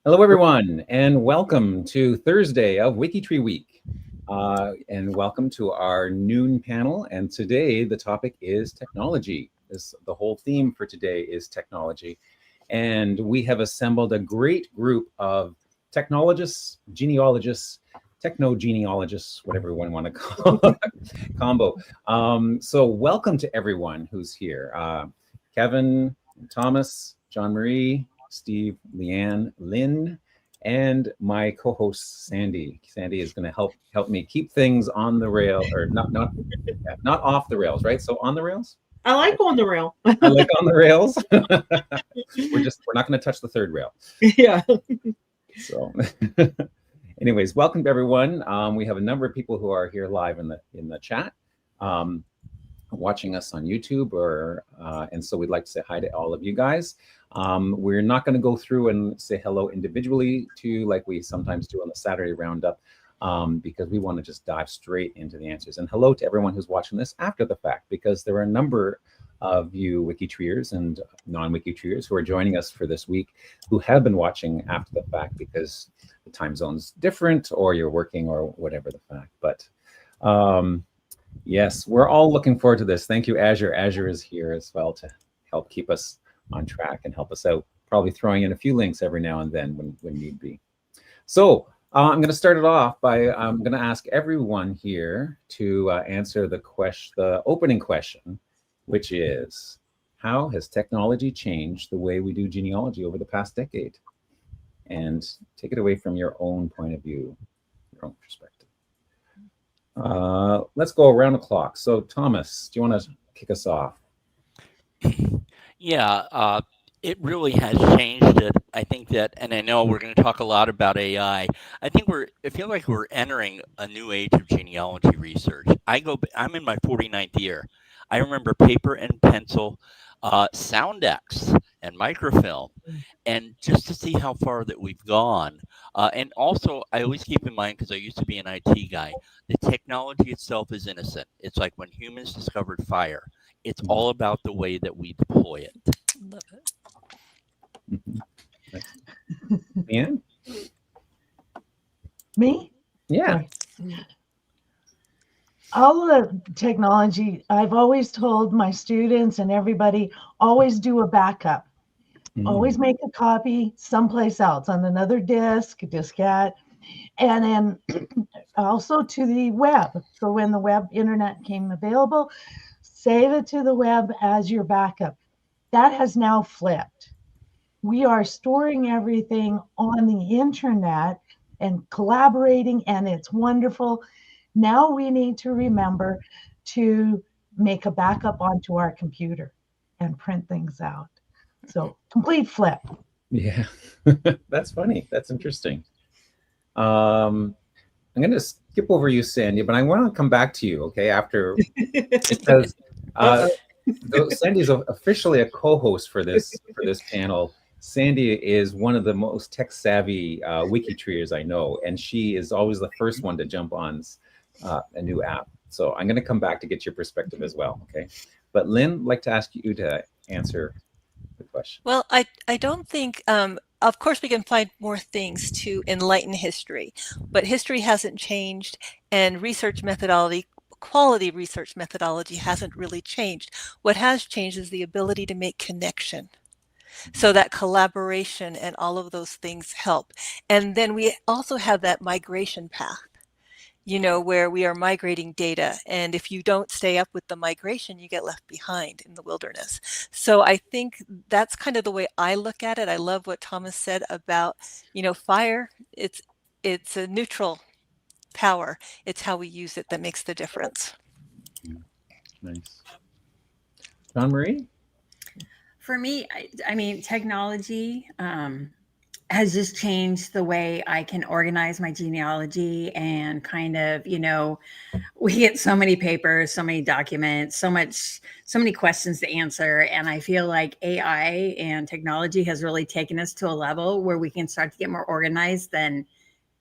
Hello, everyone, and welcome to Thursday of WikiTree Week. And welcome to our noon panel. And today the topic is technology. The whole theme for today is technology. And we have assembled a great group of technologists, genealogists, techno-genealogists, whatever one want to call it, combo. So welcome to everyone who's here. Kevin, Thomas, Jon Marie, Steve, Lianne, Lynn, and my co-host Sandy. Sandy is going to help me keep things on the rail, or not off the rails, right? So on the rails. I like on the rail. I like on the rails. We're not going to touch the third rail. Yeah. So, anyways, welcome to everyone. We have a number of people who are here live in the chat, watching us on YouTube, and so we'd like to say hi to all of you guys. We're not going to go through and say hello individually to you like we sometimes do on the Saturday Roundup, because we want to just dive straight into the answers. And hello to everyone who's watching this after the fact, because there are a number of you WikiTreeers and non-WikiTreeers who are joining us for this week who have been watching after the fact because the time zone's different or you're working or whatever the fact. But yes, we're all looking forward to this. Thank you, Azure. Azure is here as well to help keep us on track and help us out, probably throwing in a few links every now and then when need be. So I'm going to start it off by I'm going to ask everyone here to answer the opening question, which is, how has technology changed the way we do genealogy over the past decade? And take it away from your own point of view, your own perspective. Let's go around the clock. So Thomas, do you want to kick us off? Yeah, it really has changed it. I think that, and I know we're going to talk a lot about AI. I feel like we're entering a new age of genealogy research. I'm in my 49th year. I remember paper and pencil, Soundex and microfilm, and just to see how far that we've gone. And also, I always keep in mind, because I used to be an IT guy, the technology itself is innocent. It's like when humans discovered fire. It's all about the way that we deploy it. Love it. Lianne? Me? Yeah. All the technology, I've always told my students and everybody, always do a backup. Always make a copy someplace else on another disk, a diskette, and then also to the web. So when the web internet came available, save it to the web as your backup. That has now flipped. We are storing everything on the internet and collaborating, and it's wonderful. Now we need to remember to make a backup onto our computer and print things out. So complete flip. Yeah, that's funny. That's interesting. I'm going to skip over you, Sandy, but I want to come back to you, okay, after, because Sandy is officially a co-host for this panel. Sandy is one of the most tech-savvy WikiTreeers I know, and she is always the first one to jump on a new app. So I'm going to come back to get your perspective as well, okay? But Lynn, I'd like to ask you to answer the question. Well, I don't think, of course we can find more things to enlighten history, but history hasn't changed, and research methodology, quality research methodology hasn't really changed. What has changed is the ability to make connection. So that collaboration and all of those things help. And then we also have that migration path, where we are migrating data. And if you don't stay up with the migration, you get left behind in the wilderness. So I think that's kind of the way I look at it. I love what Thomas said about, fire. It's a neutral power. It's how we use it that makes the difference. Nice. Jon Marie? For me, I mean, technology has just changed the way I can organize my genealogy and kind of, we get so many papers, so many documents, so many questions to answer. And I feel like AI and technology has really taken us to a level where we can start to get more organized than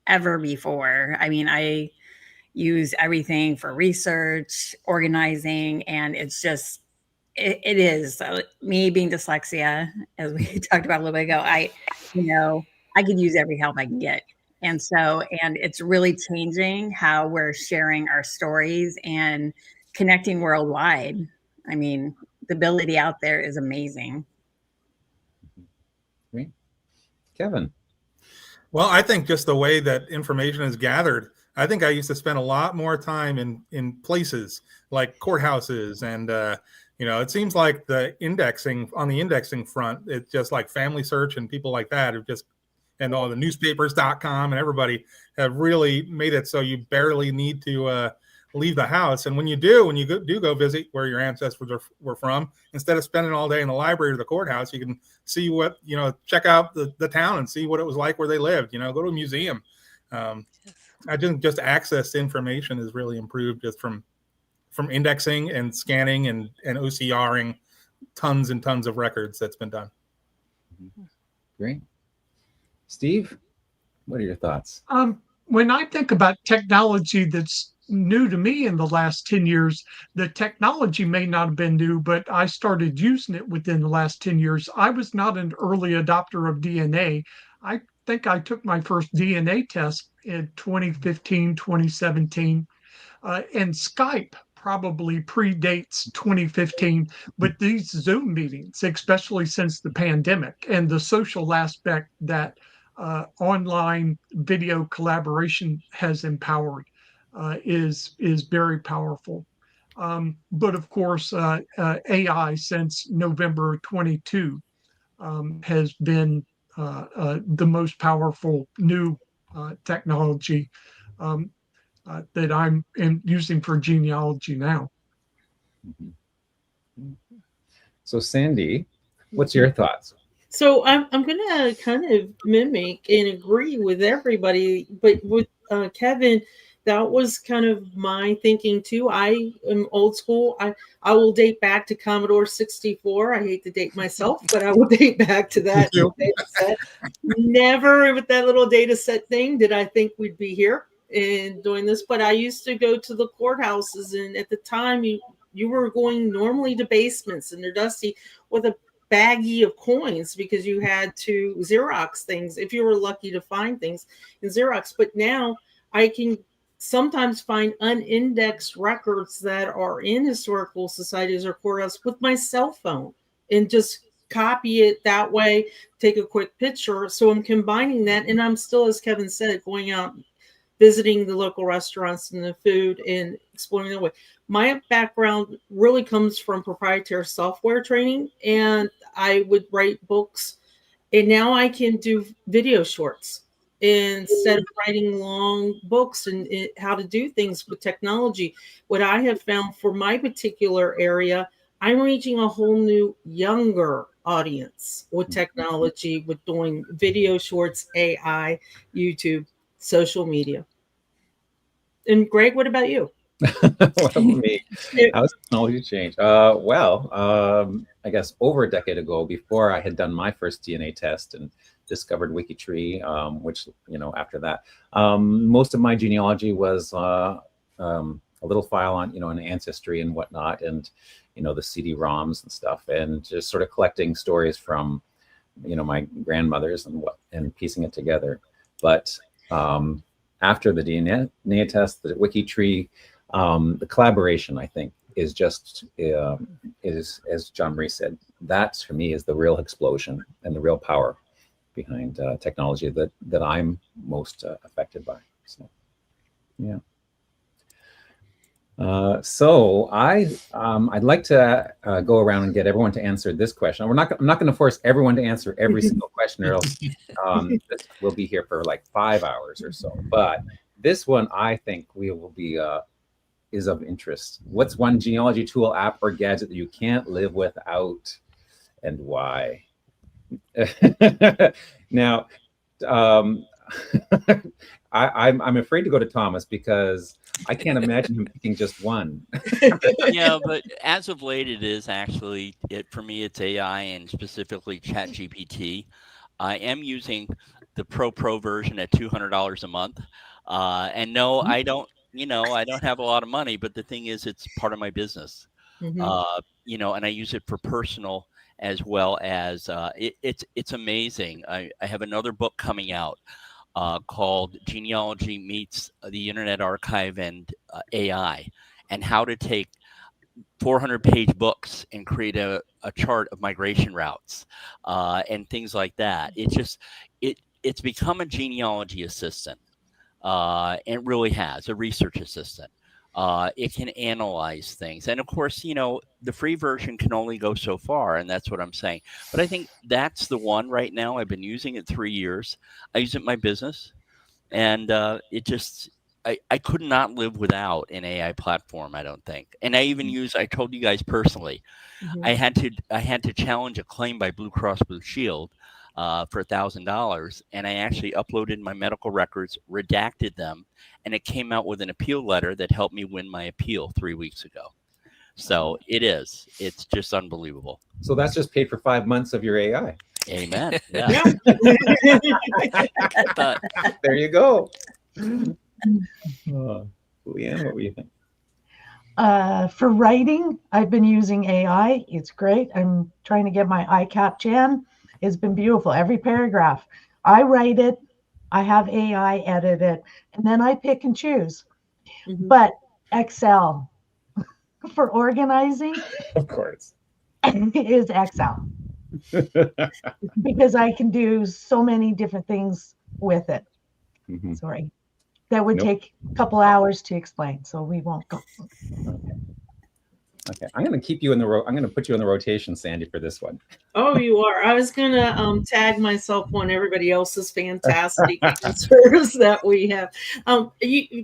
ever before. I mean, I use everything for research, organizing, and it's just, it is me being dyslexia, as we talked about a little bit ago. I could use every help I can get. And it's really changing how we're sharing our stories and connecting worldwide. I mean, the ability out there is amazing. Great. Kevin. Well, I think just the way that information is gathered, I think I used to spend a lot more time in places like courthouses and, it seems like the indexing front, it's just like Family Search and people like that have just, and all the newspapers.com and everybody have really made it so you barely need to leave the house. And when you do go visit where your ancestors were from, instead of spending all day in the library or the courthouse, you can see what, check out the town and see what it was like where they lived, go to a museum. I just access to information has really improved just from indexing and scanning and OCRing tons and tons of records that's been done. Great. Steve, what are your thoughts? When I think about technology that's new to me in the last 10 years, the technology may not have been new, but I started using it within the last 10 years. I was not an early adopter of DNA. I think I took my first DNA test in 2015, 2017, and Skype probably predates 2015, but these Zoom meetings, especially since the pandemic and the social aspect that online video collaboration has empowered is very powerful. But of course, AI since November 22 has been the most powerful new technology that I'm using for genealogy now. So Sandy, what's your thoughts? So I'm going to kind of mimic and agree with everybody, but with Kevin, that was kind of my thinking too. I am old school. I will date back to Commodore 64. I hate to date myself, but I will date back to that data set. Never with that little data set thing did I think we'd be here and doing this, but I used to go to the courthouses, and at the time you were going normally to basements and they're dusty with a baggie of coins because you had to Xerox things if you were lucky to find things in Xerox. But now I can sometimes find unindexed records that are in historical societies or courthouse with my cell phone and just copy it that way, take a quick picture. So I'm combining that, and I'm still, as Kevin said, going out, visiting the local restaurants and the food and exploring that way. My background really comes from proprietary software training, and I would write books, and now I can do video shorts instead of writing long books and how to do things with technology. What I have found for my particular area, I'm reaching a whole new younger audience with technology, with doing video shorts, AI, YouTube, social media. And Greg, what about you? What about me? How's technology changed? I guess over a decade ago, before I had done my first DNA test and discovered WikiTree, which, after that, most of my genealogy was a little file on, an Ancestry and whatnot, and, the CD-ROMs and stuff, and just sort of collecting stories from, my grandmothers and piecing it together. But after the DNA test, the WikiTree, the collaboration, I think, is just, is, as Jon Marie said, that for me is the real explosion and the real power behind technology that I'm most affected by. So, yeah. So I'd like to go around and get everyone to answer this question. I'm not going to force everyone to answer every single question, or else we'll be here for like 5 hours or so. But this one, I think we will be is of interest. What's one genealogy tool, app, or gadget that you can't live without, and why? Now, I'm afraid to go to Thomas because I can't imagine him picking just one. Yeah, but as of late, it is actually, for me, it's AI and specifically ChatGPT. I am using the Pro version at $200 a month. And no, I don't, I don't have a lot of money, but the thing is, it's part of my business. And I use it for personal as well as it's amazing. I have another book coming out called Genealogy Meets the Internet Archive and AI, and how to take 400-page books and create a chart of migration routes and things like that. It's become a genealogy assistant. It really has a research assistant. It can analyze things. And of course, the free version can only go so far. And that's what I'm saying. But I think that's the one right now. I've been using it 3 years. I use it in my business. And I could not live without an AI platform, I don't think. And I even I told you guys personally, I had to challenge a claim by Blue Cross Blue Shield for $1,000, and I actually uploaded my medical records, redacted them, and it came out with an appeal letter that helped me win my appeal 3 weeks ago. So it's just unbelievable. So that's just paid for 5 months of your AI. Amen. Yeah. There you go. Lianne, what were you think? For writing, I've been using AI. It's great. I'm trying to get my ICAP Gen. It's been beautiful. Every paragraph, I write it, I have AI edit it, and then I pick and choose. But Excel for organizing, of course, is Excel. Because I can do so many different things with it. Sorry. That would take a couple hours to explain, so we won't go. Okay, I'm going to keep you in the I'm going to put you in the rotation, Sandy, for this one. Oh, you are. I was gonna tag myself on everybody else's fantastic answers that we have.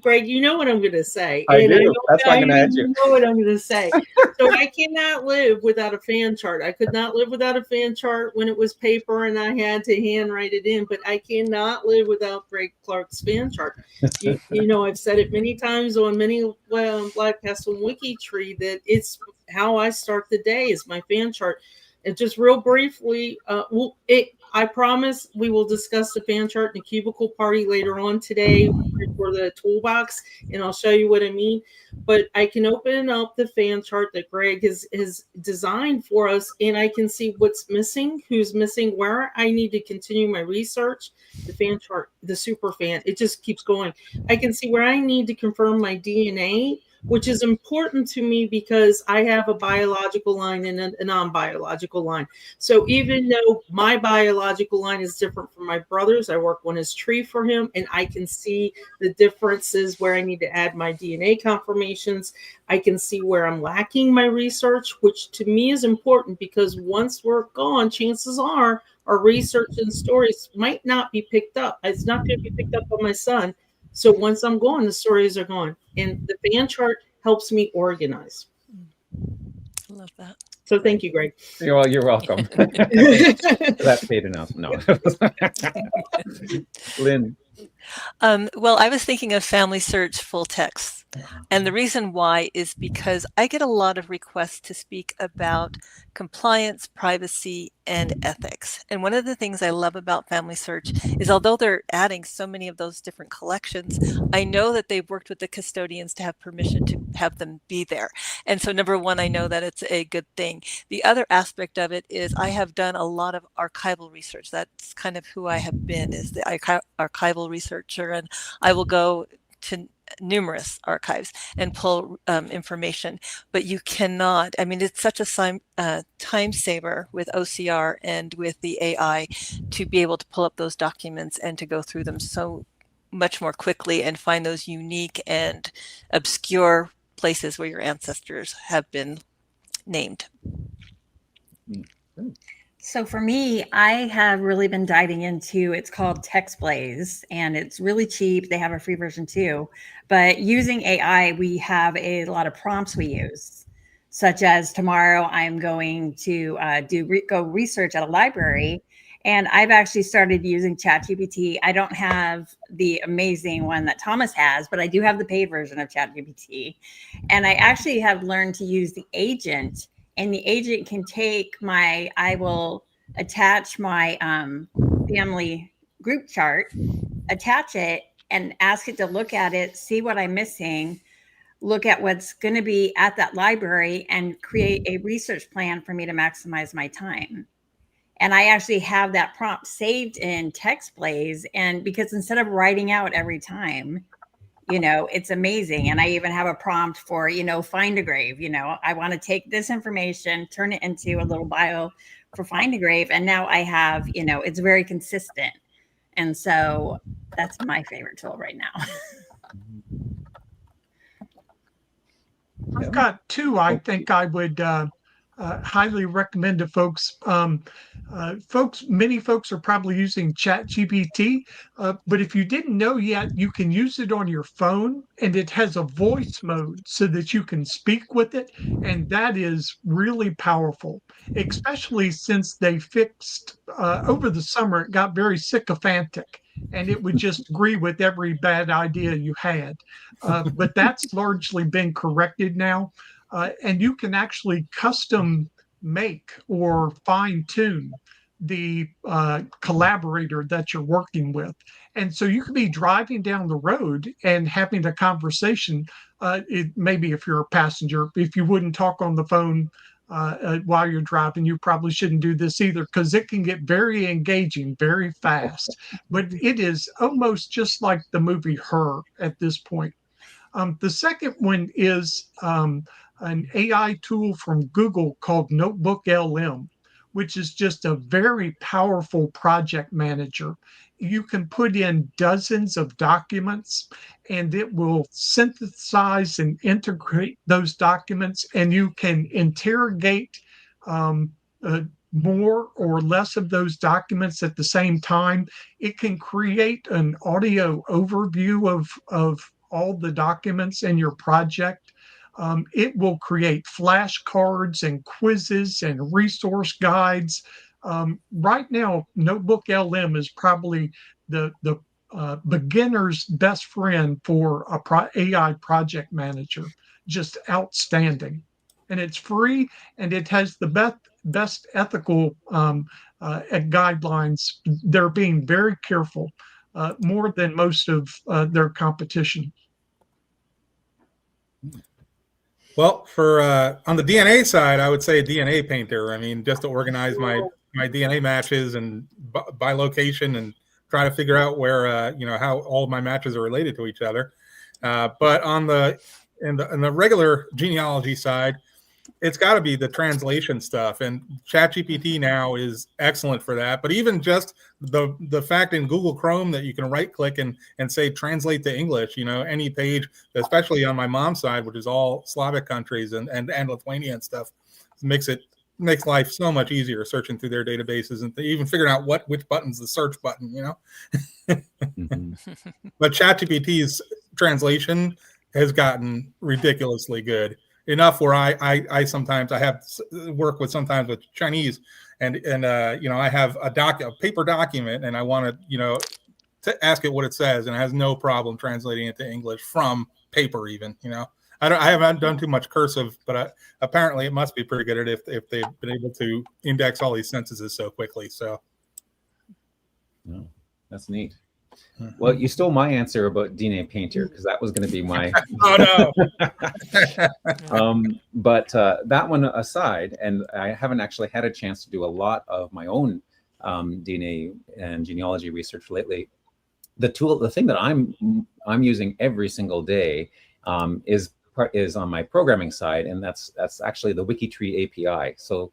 Greg, you know what I'm gonna say. I do. That's why I'm gonna ask you. You know what I'm gonna say. So I cannot live without a fan chart. I could not live without a fan chart when it was paper and I had to handwrite it in. But I cannot live without Greg Clarke's fan chart. You know, I've said it many times on many LiveCasts on WikiTree that it's how I start the day is my fan chart. And just real briefly, I promise we will discuss the fan chart in the cubicle party later on today for the toolbox, and I'll show you what I mean. But I can open up the fan chart that Greg has designed for us, and I can see what's missing, who's missing, where I need to continue my research. The fan chart, the super fan, it just keeps going. I can see where I need to confirm my DNA, which is important to me because I have a biological line and a non-biological line. So even though my biological line is different from my brother's, I work on his tree for him, and I can see the differences where I need to add my DNA confirmations. I can see where I'm lacking my research, which to me is important because once we're gone, chances are our research and stories might not be picked up. It's not going to be picked up by my son. So once I'm gone, the stories are gone. And the fan chart helps me organize. I love that. So thank you, Greg. You're welcome. That's paid enough. No. Lynn. Well, I was thinking of Family Search full text. And the reason why is because I get a lot of requests to speak about compliance, privacy, and ethics. And one of the things I love about Family Search is although they're adding so many of those different collections, I know that they've worked with the custodians to have permission to have them be there. And so number one, I know that it's a good thing. The other aspect of it is I have done a lot of archival research. That's kind of who I have been, is the archival researcher. And I will go to numerous archives and pull information, but you cannot, I mean, it's such a time saver with OCR and with the AI to be able to pull up those documents and to go through them so much more quickly and find those unique and obscure places where your ancestors have been named. So for me, I have really been diving into, it's called TextBlaze, and it's really cheap. They have a free version too. But using AI, we have a lot of prompts we use, such as tomorrow I'm going to go research at a library. And I've actually started using ChatGPT. I don't have the amazing one that Thomas has, but I do have the paid version of ChatGPT. And I actually have learned to use the agent. And the agent can take I will attach my family group chart, attach it, and ask it to look at it, see what I'm missing, look at what's going to be at that library and create a research plan for me to maximize my time. And I actually have that prompt saved in TextBlaze. And because instead of writing out every time, it's amazing. And I even have a prompt for, find a grave. I want to take this information, turn it into a little bio for find a grave. And now I have, it's very consistent. And so that's my favorite tool right now. I've got two I think I would highly recommend to folks. Many folks are probably using ChatGPT, but if you didn't know yet, you can use it on your phone, and it has a voice mode so that you can speak with it, and that is really powerful, especially since they fixed over the summer, it got very sycophantic, and it would just agree with every bad idea you had. But that's largely been corrected now. And you can actually custom make or fine tune the collaborator that you're working with. And so you could be driving down the road and having a conversation. Maybe if you're a passenger, if you wouldn't talk on the phone while you're driving, you probably shouldn't do this either, because it can get very engaging very fast. But it is almost just like the movie Her at this point. The second one is an AI tool from Google called Notebook LM, which is just a very powerful project manager. You can put in dozens of documents, and it will synthesize and integrate those documents, and you can interrogate more or less of those documents at the same time. It can create an audio overview of all the documents in your project. It will create flashcards and quizzes and resource guides. Right now, Notebook LM is probably the beginner's best friend for a AI project manager. Just outstanding. And it's free, and it has the best ethical guidelines. They're being very careful, more than most of their competition. Well, for on the DNA side, I would say DNA Painter. I mean, just to organize my DNA matches and by location and try to figure out where how all of my matches are related to each other. But on the regular genealogy side, it's got to be the translation stuff, and ChatGPT now is excellent for that. But even just the fact in Google Chrome that you can right click and say translate to English, any page, especially on my mom's side, which is all Slavic countries and Lithuania and stuff, makes life so much easier searching through their databases and even figuring out which button's the search button, Mm-hmm. But ChatGPT's translation has gotten ridiculously good. Enough where I sometimes I have work with Chinese and I have a paper document and I want to ask it what it says, and it has no problem translating it to English from paper even. I haven't done too much cursive, but apparently it must be pretty good at if they've been able to index all these sentences so quickly. So oh, that's neat. Well, you stole my answer about DNA Painter, because that was going to be my. Oh no! But that one aside, and I haven't actually had a chance to do a lot of my own DNA and genealogy research lately. The thing that I'm using every single day is on my programming side, and that's actually the WikiTree API. So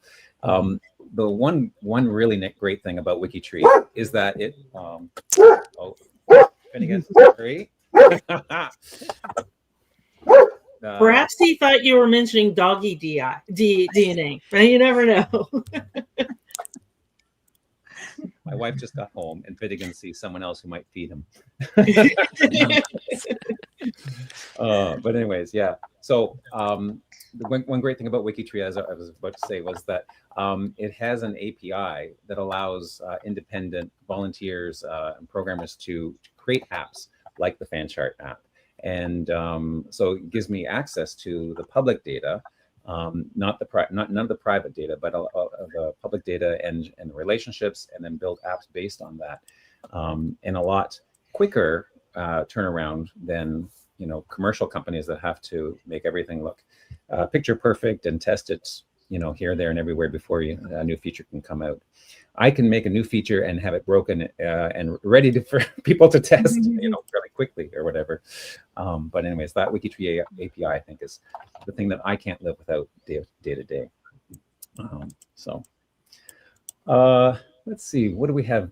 the one really great thing about WikiTree is that it. Finnegan, sorry. Perhaps he thought you were mentioning doggy DNA. Right? You never know. My wife just got home, and Finnegan sees someone else who might feed him. But anyways, yeah. So one great thing about WikiTree, as I was about to say, was that it has an API that allows independent volunteers and programmers to create apps like the FanChart app. And so it gives me access to the public data, not none of the private data, but the public data and the relationships, and then build apps based on that, and a lot quicker turnaround than commercial companies that have to make everything look picture perfect and test it, here, there, and everywhere before a new feature can come out. I can make a new feature and have it broken and ready for people to test, really quickly or whatever. But anyways, that WikiTree API, I think, is the thing that I can't live without day to day. Let's see, what do we have?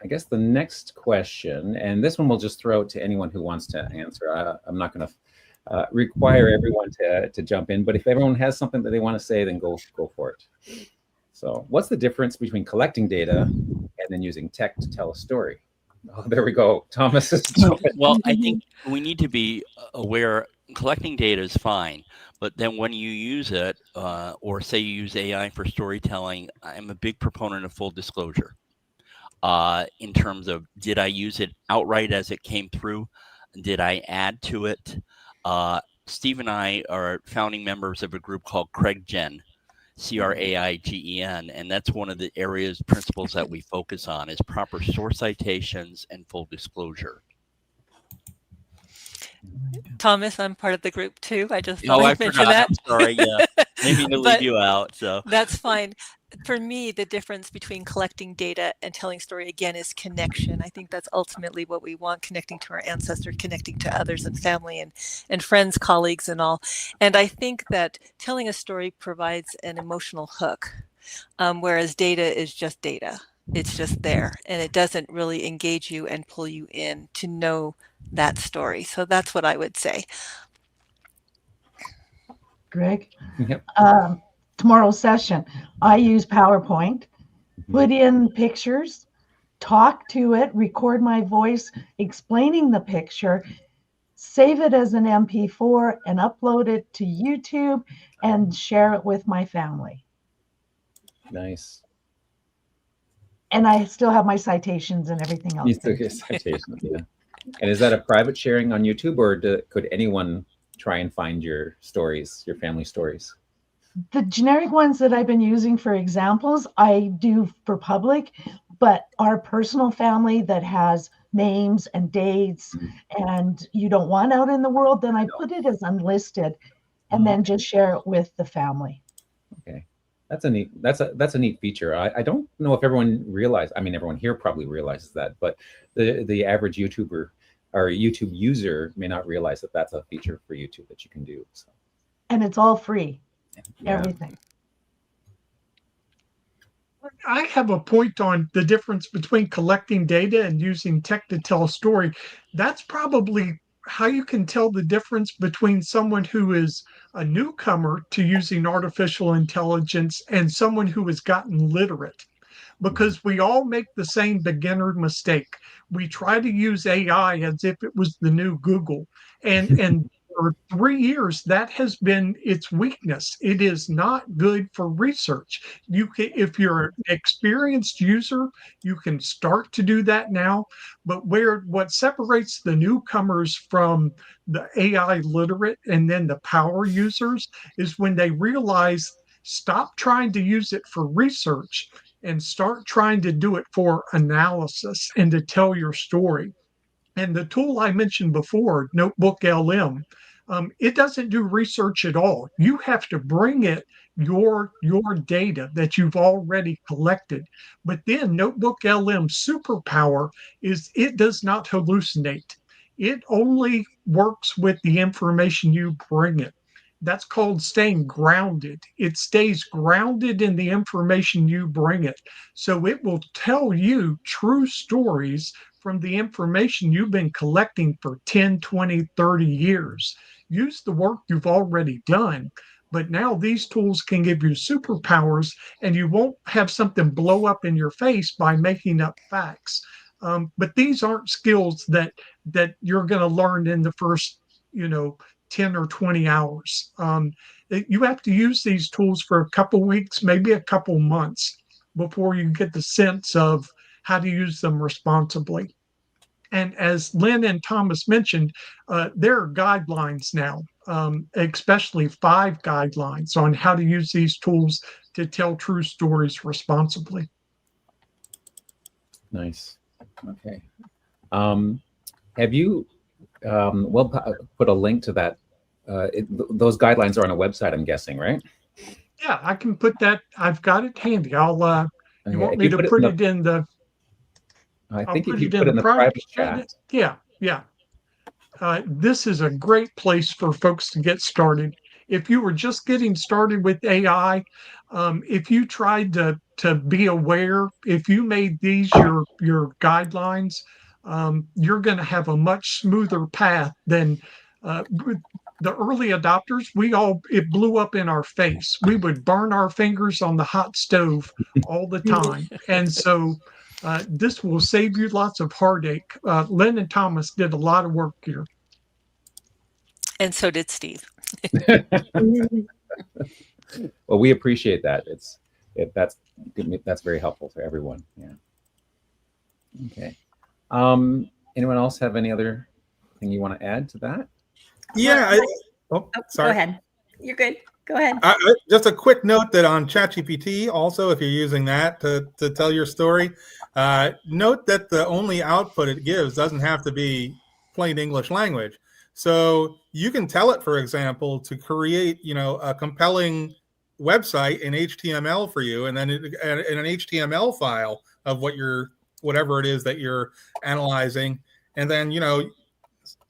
I guess the next question, and this one we'll just throw out to anyone who wants to answer. I'm not going to require everyone to jump in, but if everyone has something that they want to say, then go for it. So what's the difference between collecting data and then using tech to tell a story? Oh, there we go. Thomas is Well, I think we need to be aware collecting data is fine, but then when you use it, or say you use AI for storytelling, I'm a big proponent of full disclosure. In terms of, did I use it outright as it came through? Did I add to it? Steve and I are founding members of a group called CraigGen, CRAIGEN, and that's one of the principles that we focus on is proper source citations and full disclosure. Thomas, I'm part of the group too. I just I mentioned forgot. that. I'm sorry, yeah, maybe to leave you out. So that's fine. For me, the difference between collecting data and telling story, again, is connection. I think that's ultimately what we want, connecting to our ancestors, connecting to others and family and friends, colleagues, and all. And I think that telling a story provides an emotional hook, whereas data is just data. It's just there, and it doesn't really engage you and pull you in to know that story. So that's what I would say. Greg? Yep. Tomorrow's session, I use PowerPoint, put in pictures, talk to it, record my voice explaining the picture, save it as an MP4 and upload it to YouTube and share it with my family. Nice. And I still have my citations and everything else. You still get citations, yeah. And is that a private sharing on YouTube, or could anyone try and find your stories, your family stories? The generic ones that I've been using for examples, I do for public, but our personal family that has names and dates and you don't want out in the world, then I put it as unlisted and then just share it with the family. Okay. That's a neat feature. I don't know if everyone realizes, I mean, everyone here probably realizes that, but the average YouTuber or YouTube user may not realize that that's a feature for YouTube that you can do. So. And it's all free. Yeah. Everything. I have a point on the difference between collecting data and using tech to tell a story. That's probably how you can tell the difference between someone who is a newcomer to using artificial intelligence and someone who has gotten literate. Because we all make the same beginner mistake. We try to use AI as if it was the new Google. And for 3 years, that has been its weakness. It is not good for research. You can, if you're an experienced user, you can start to do that now. But what separates the newcomers from the AI literate and then the power users is when they realize, stop trying to use it for research and start trying to do it for analysis and to tell your story. And the tool I mentioned before, Notebook LM, it doesn't do research at all. You have to bring it your data that you've already collected. But then Notebook LM superpower is it does not hallucinate. It only works with the information you bring it. That's called staying grounded. It stays grounded in the information you bring it. So it will tell you true stories from the information you've been collecting for 10, 20, 30 years. Use the work you've already done. But now these tools can give you superpowers and you won't have something blow up in your face by making up facts. But these aren't skills that you're going to learn in the first, 10 or 20 hours. You have to use these tools for a couple weeks, maybe a couple months before you get the sense of how to use them responsibly. And as Lynn and Thomas mentioned, there are guidelines now, especially 5 guidelines on how to use these tools to tell true stories responsibly. Nice. Okay. Have you we'll put a link to that. Those guidelines are on a website, I'm guessing, right? Yeah, I can put that. I've got it handy. You want me to put it in the? I I'll think put if you it in put it the in the private chat. chat. Yeah. This is a great place for folks to get started. If you were just getting started with AI, if you tried to be aware, if you made these your guidelines, you're going to have a much smoother path than the early adopters. It blew up in our face. We would burn our fingers on the hot stove all the time, and so. This will save you lots of heartache. Lynn and Thomas did a lot of work here. And so did Steve. Well, we appreciate that. That's very helpful for everyone. Yeah. Okay. Anyone else have any other thing you want to add to that? Yeah. Sorry. Go ahead. You're good. Go ahead. Just a quick note that on ChatGPT, also, if you're using that to tell your story, note that the only output it gives doesn't have to be plain English language. So you can tell it, for example, to create, a compelling website in HTML for you, and then in an HTML file of whatever it is that you're analyzing, and then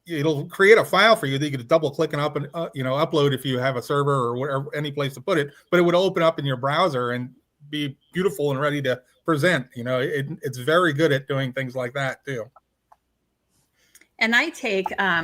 it'll create a file for you that you could double click and upload if you have a server or whatever, any place to put it. But it would open up in your browser and be beautiful and ready to present. It's very good at doing things like that too. And I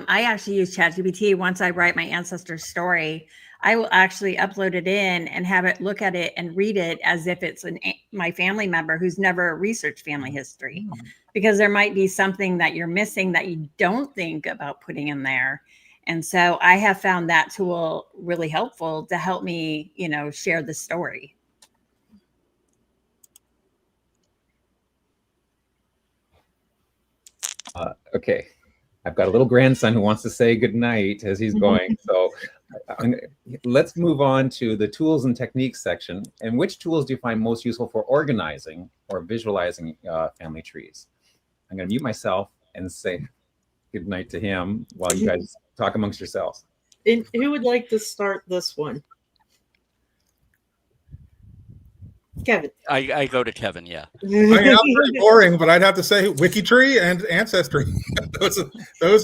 actually use ChatGPT. Once I write my ancestor story, I will actually upload it in and have it look at it and read it as if it's my family member who's never researched family history, because there might be something that you're missing that you don't think about putting in there. And so I have found that tool really helpful to help me, share the story. Okay. I've got a little grandson who wants to say goodnight as he's going. So let's move on to the tools and techniques section. And which tools do you find most useful for organizing or visualizing family trees? I'm going to mute myself and say goodnight to him while you guys talk amongst yourselves. And who would like to start this one? Kevin. I go to Kevin, yeah. I mean, I'm pretty boring, but I'd have to say WikiTree and Ancestry. those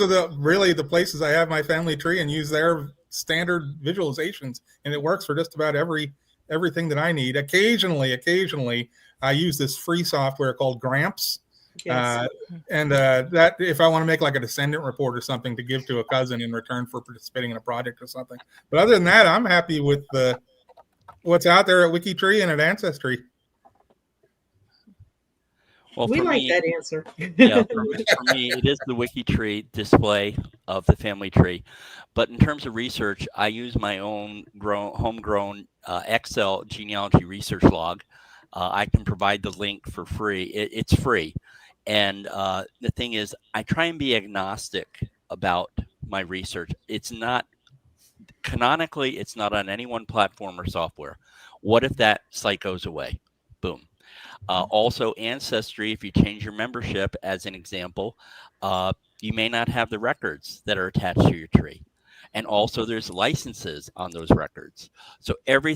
are the places I have my family tree and use their standard visualizations, and it works for just about everything that I need. Occasionally, I use this free software called Gramps. Yes. That if I want to make like a descendant report or something to give to a cousin in return for participating in a project or something. But other than that, I'm happy with what's out there at WikiTree and at Ancestry. Well, we like me, that answer. Yeah, for me, it is the WikiTree display of the family tree. But in terms of research, I use my own homegrown Excel genealogy research log. I can provide the link for free. It's free. And the thing is, I try and be agnostic about my research. Canonically, it's not on any one platform or software. What if that site goes away? Boom. Also, Ancestry, if you change your membership, as an example, you may not have the records that are attached to your tree. And also, there's licenses on those records. So every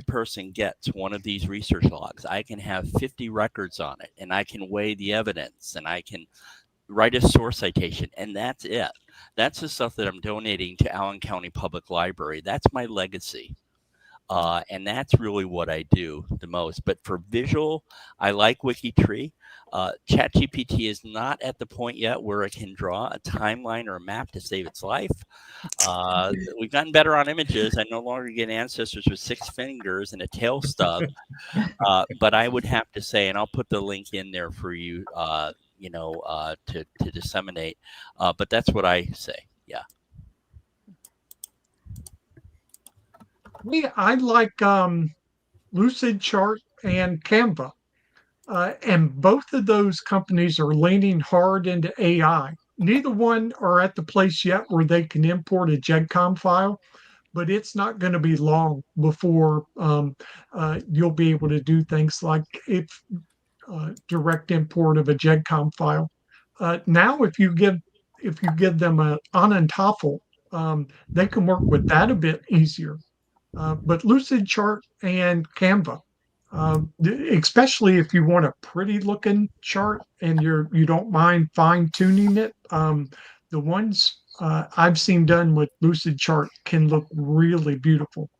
person gets one of these research logs. I can have 50 records on it, and I can weigh the evidence, and I can write a source citation, and that's it. That's the stuff that I'm donating to Allen County Public Library. That's my legacy. And that's really what I do the most. But for visual, I like WikiTree. ChatGPT is not at the point yet where it can draw a timeline or a map to save its life. We've gotten better on images. I no longer get ancestors with 6 fingers and a tail stub. But I would have to say, and I'll put the link in there for you, to disseminate. But that's what I say. Yeah. I like Lucidchart and Canva. And both of those companies are leaning hard into AI. Neither one are at the place yet where they can import a GEDCOM file, but it's not going to be long before you'll be able to do things like direct import of a GEDCOM file. Now, if you give if you give them an Anantafel, they can work with that a bit easier. But Lucidchart and Canva, especially if you want a pretty looking chart and you don't mind fine tuning it, the ones I've seen done with Lucidchart can look really beautiful.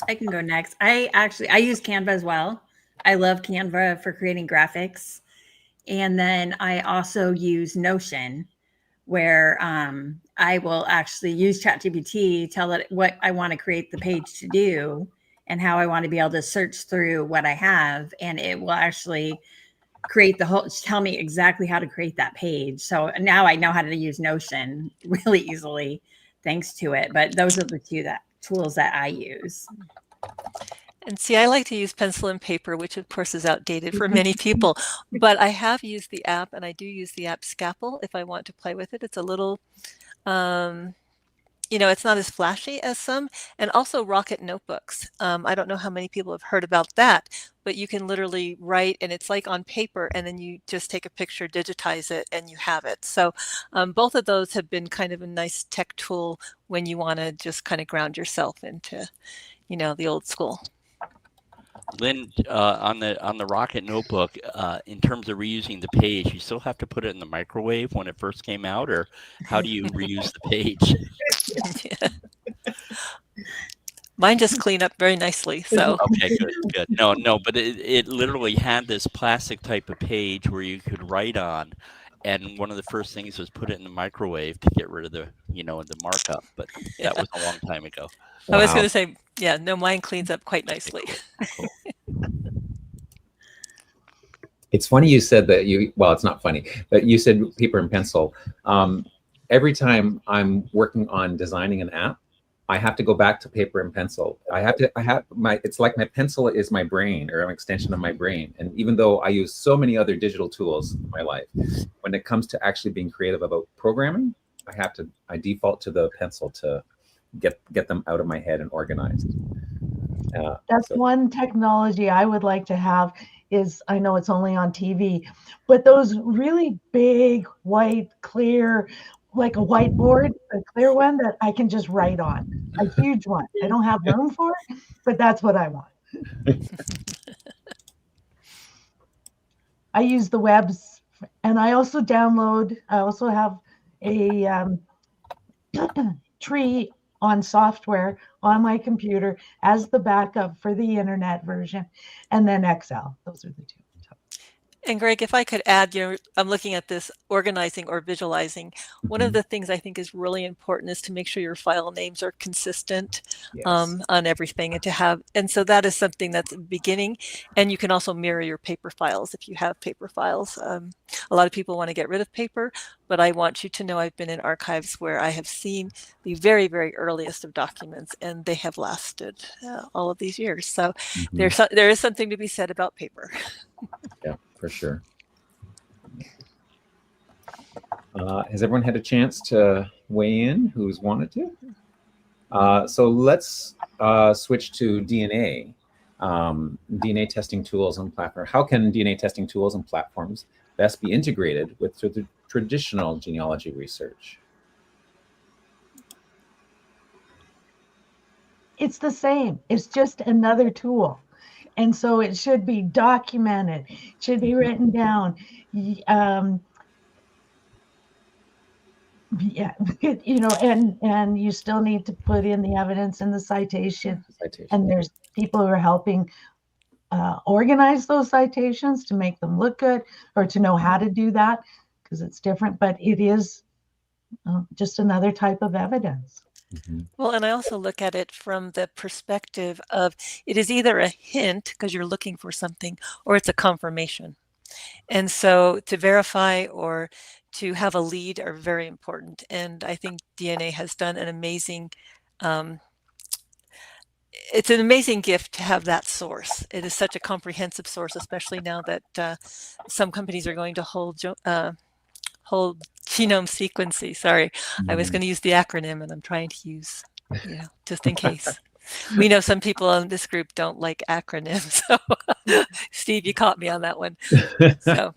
I can go next. I use Canva as well. I love Canva for creating graphics. And then I also use Notion, where I will actually use ChatGPT, tell it what I want to create the page to do and how I want to be able to search through what I have. And it will actually create tell me exactly how to create that page. So now I know how to use Notion really easily thanks to it. But those are the tools that I use. And see, I like to use pencil and paper, which of course is outdated for many people, but I have used the app, and I do use the app Scapple if I want to play with it. It's a little, it's not as flashy as some, and also Rocket Notebooks. I don't know how many people have heard about that, but you can literally write, and it's like on paper, and then you just take a picture, digitize it, and you have it. So both of those have been kind of a nice tech tool when you want to just kind of ground yourself into, the old school. Lynn, on the Rocket Notebook, in terms of reusing the page, you still have to put it in the microwave when it first came out, or how do you reuse the page? Yeah. Mine just clean up very nicely. So okay, good. No, but it literally had this plastic type of page where you could write on, and one of the first things was put it in the microwave to get rid of the the markup. But that was a long time ago. I was going to say, yeah, no, mine cleans up quite nicely. Cool. It's funny you said that well, it's not funny, but you said paper and pencil. Every time I'm working on designing an app, I have to go back to paper and pencil. It's like my pencil is my brain, or an extension of my brain. And even though I use so many other digital tools in my life, when it comes to actually being creative about programming, I default to the pencil to get them out of my head and organized. That's one technology I would like to have. Is, I know it's only on TV, but those really big, white, clear, like a whiteboard, a clear one that I can just write on, a huge one. I don't have room for it, but that's what I want. I use the webs, and I also have a tree on software on my computer as the backup for the internet version, and then Excel. Those are the two. And Greg, if I could add, I'm looking at this organizing or visualizing. One of the things I think is really important is to make sure your file names are consistent on everything, and so that is something that's beginning. And you can also mirror your paper files if you have paper files. A lot of people want to get rid of paper, but I want you to know I've been in archives where I have seen the very, very earliest of documents, and they have lasted all of these years. So there is something to be said about paper. Yeah, for sure. Has everyone had a chance to weigh in who's wanted to? So let's switch to DNA. DNA testing tools and platforms. How can DNA testing tools and platforms best be integrated with the traditional genealogy research? It's the same. It's just another tool. And so it should be documented, should be written down. And you still need to put in the evidence and the citation. And there's people who are helping organize those citations to make them look good, or to know how to do that, because it's different, but it is just another type of evidence. Well, and I also look at it from the perspective of it is either a hint because you're looking for something, or it's a confirmation. And so to verify or to have a lead are very important. And I think DNA has done an amazing, it's an amazing gift to have that source. It is such a comprehensive source, especially now that some companies are going to hold genome sequencing. Sorry, I was going to use the acronym, and I'm trying to use, just in case. We know some people in this group don't like acronyms. So Steve, you caught me on that one. So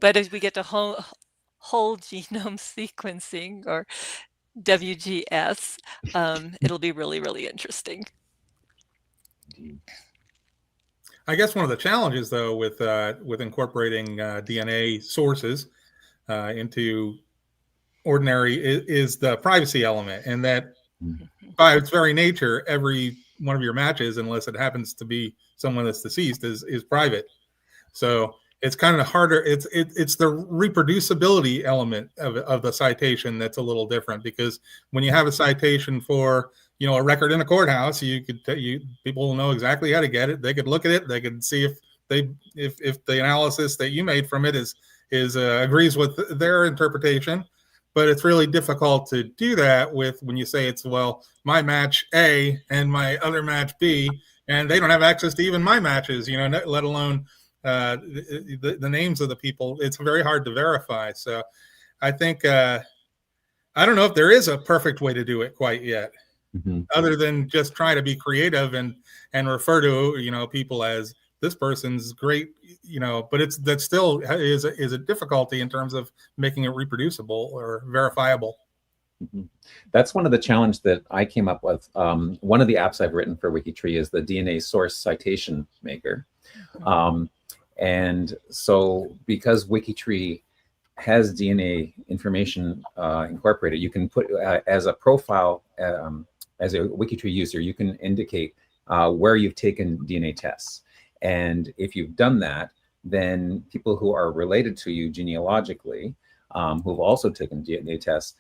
But as we get to whole genome sequencing, or WGS, it'll be really, really interesting. I guess one of the challenges, though, with incorporating DNA sources into ordinary is the privacy element, and that by its very nature, every one of your matches, unless it happens to be someone that's deceased, is private. So it's kind of harder. It's the reproducibility element of the citation that's a little different, because when you have a citation for a record in a courthouse, people will know exactly how to get it. They could look at it. They could see if the analysis that you made from it is agrees with their interpretation. But it's really difficult to do that when you say it's, well, my match A and my other match B, and they don't have access to even my matches, let alone the names of the people. It's very hard to verify. So I think I don't know if there is a perfect way to do it quite yet, other than just try to be creative and refer to people as this person's great, but that still is a difficulty in terms of making it reproducible or verifiable. That's one of the challenges that I came up with. One of the apps I've written for WikiTree is the DNA source citation maker. And so because WikiTree has DNA information incorporated, you can put as a profile, as a WikiTree user, you can indicate where you've taken DNA tests. And if you've done that, then people who are related to you genealogically, who've also taken DNA tests,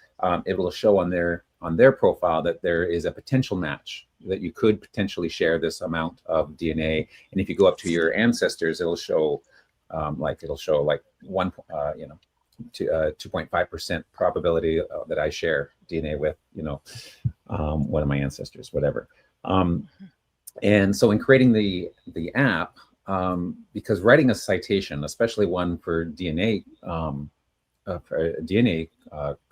it will show on their profile that there is a potential match, that you could potentially share this amount of DNA. And if you go up to your ancestors, it'll show like 2.5% probability that I share DNA with one of my ancestors, whatever. And so in creating the app, because writing a citation, especially one for DNA,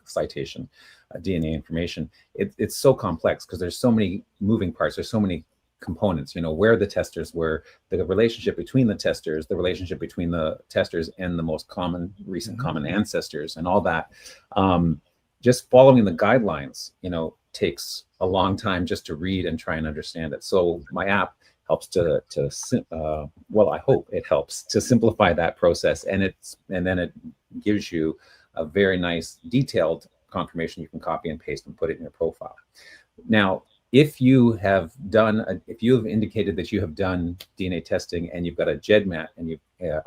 citation, DNA information, it's so complex because there's so many moving parts, there's so many components, where the testers were, the relationship between the testers, the relationship between the testers and the most recent common ancestors, and all that. Just following the guidelines, takes a long time just to read and try and understand it. So my app helps I hope it helps to simplify that process, and then it gives you a very nice detailed confirmation you can copy and paste and put it in your profile. Now, if you have indicated that you have done DNA testing and you've got a GEDmatch and you've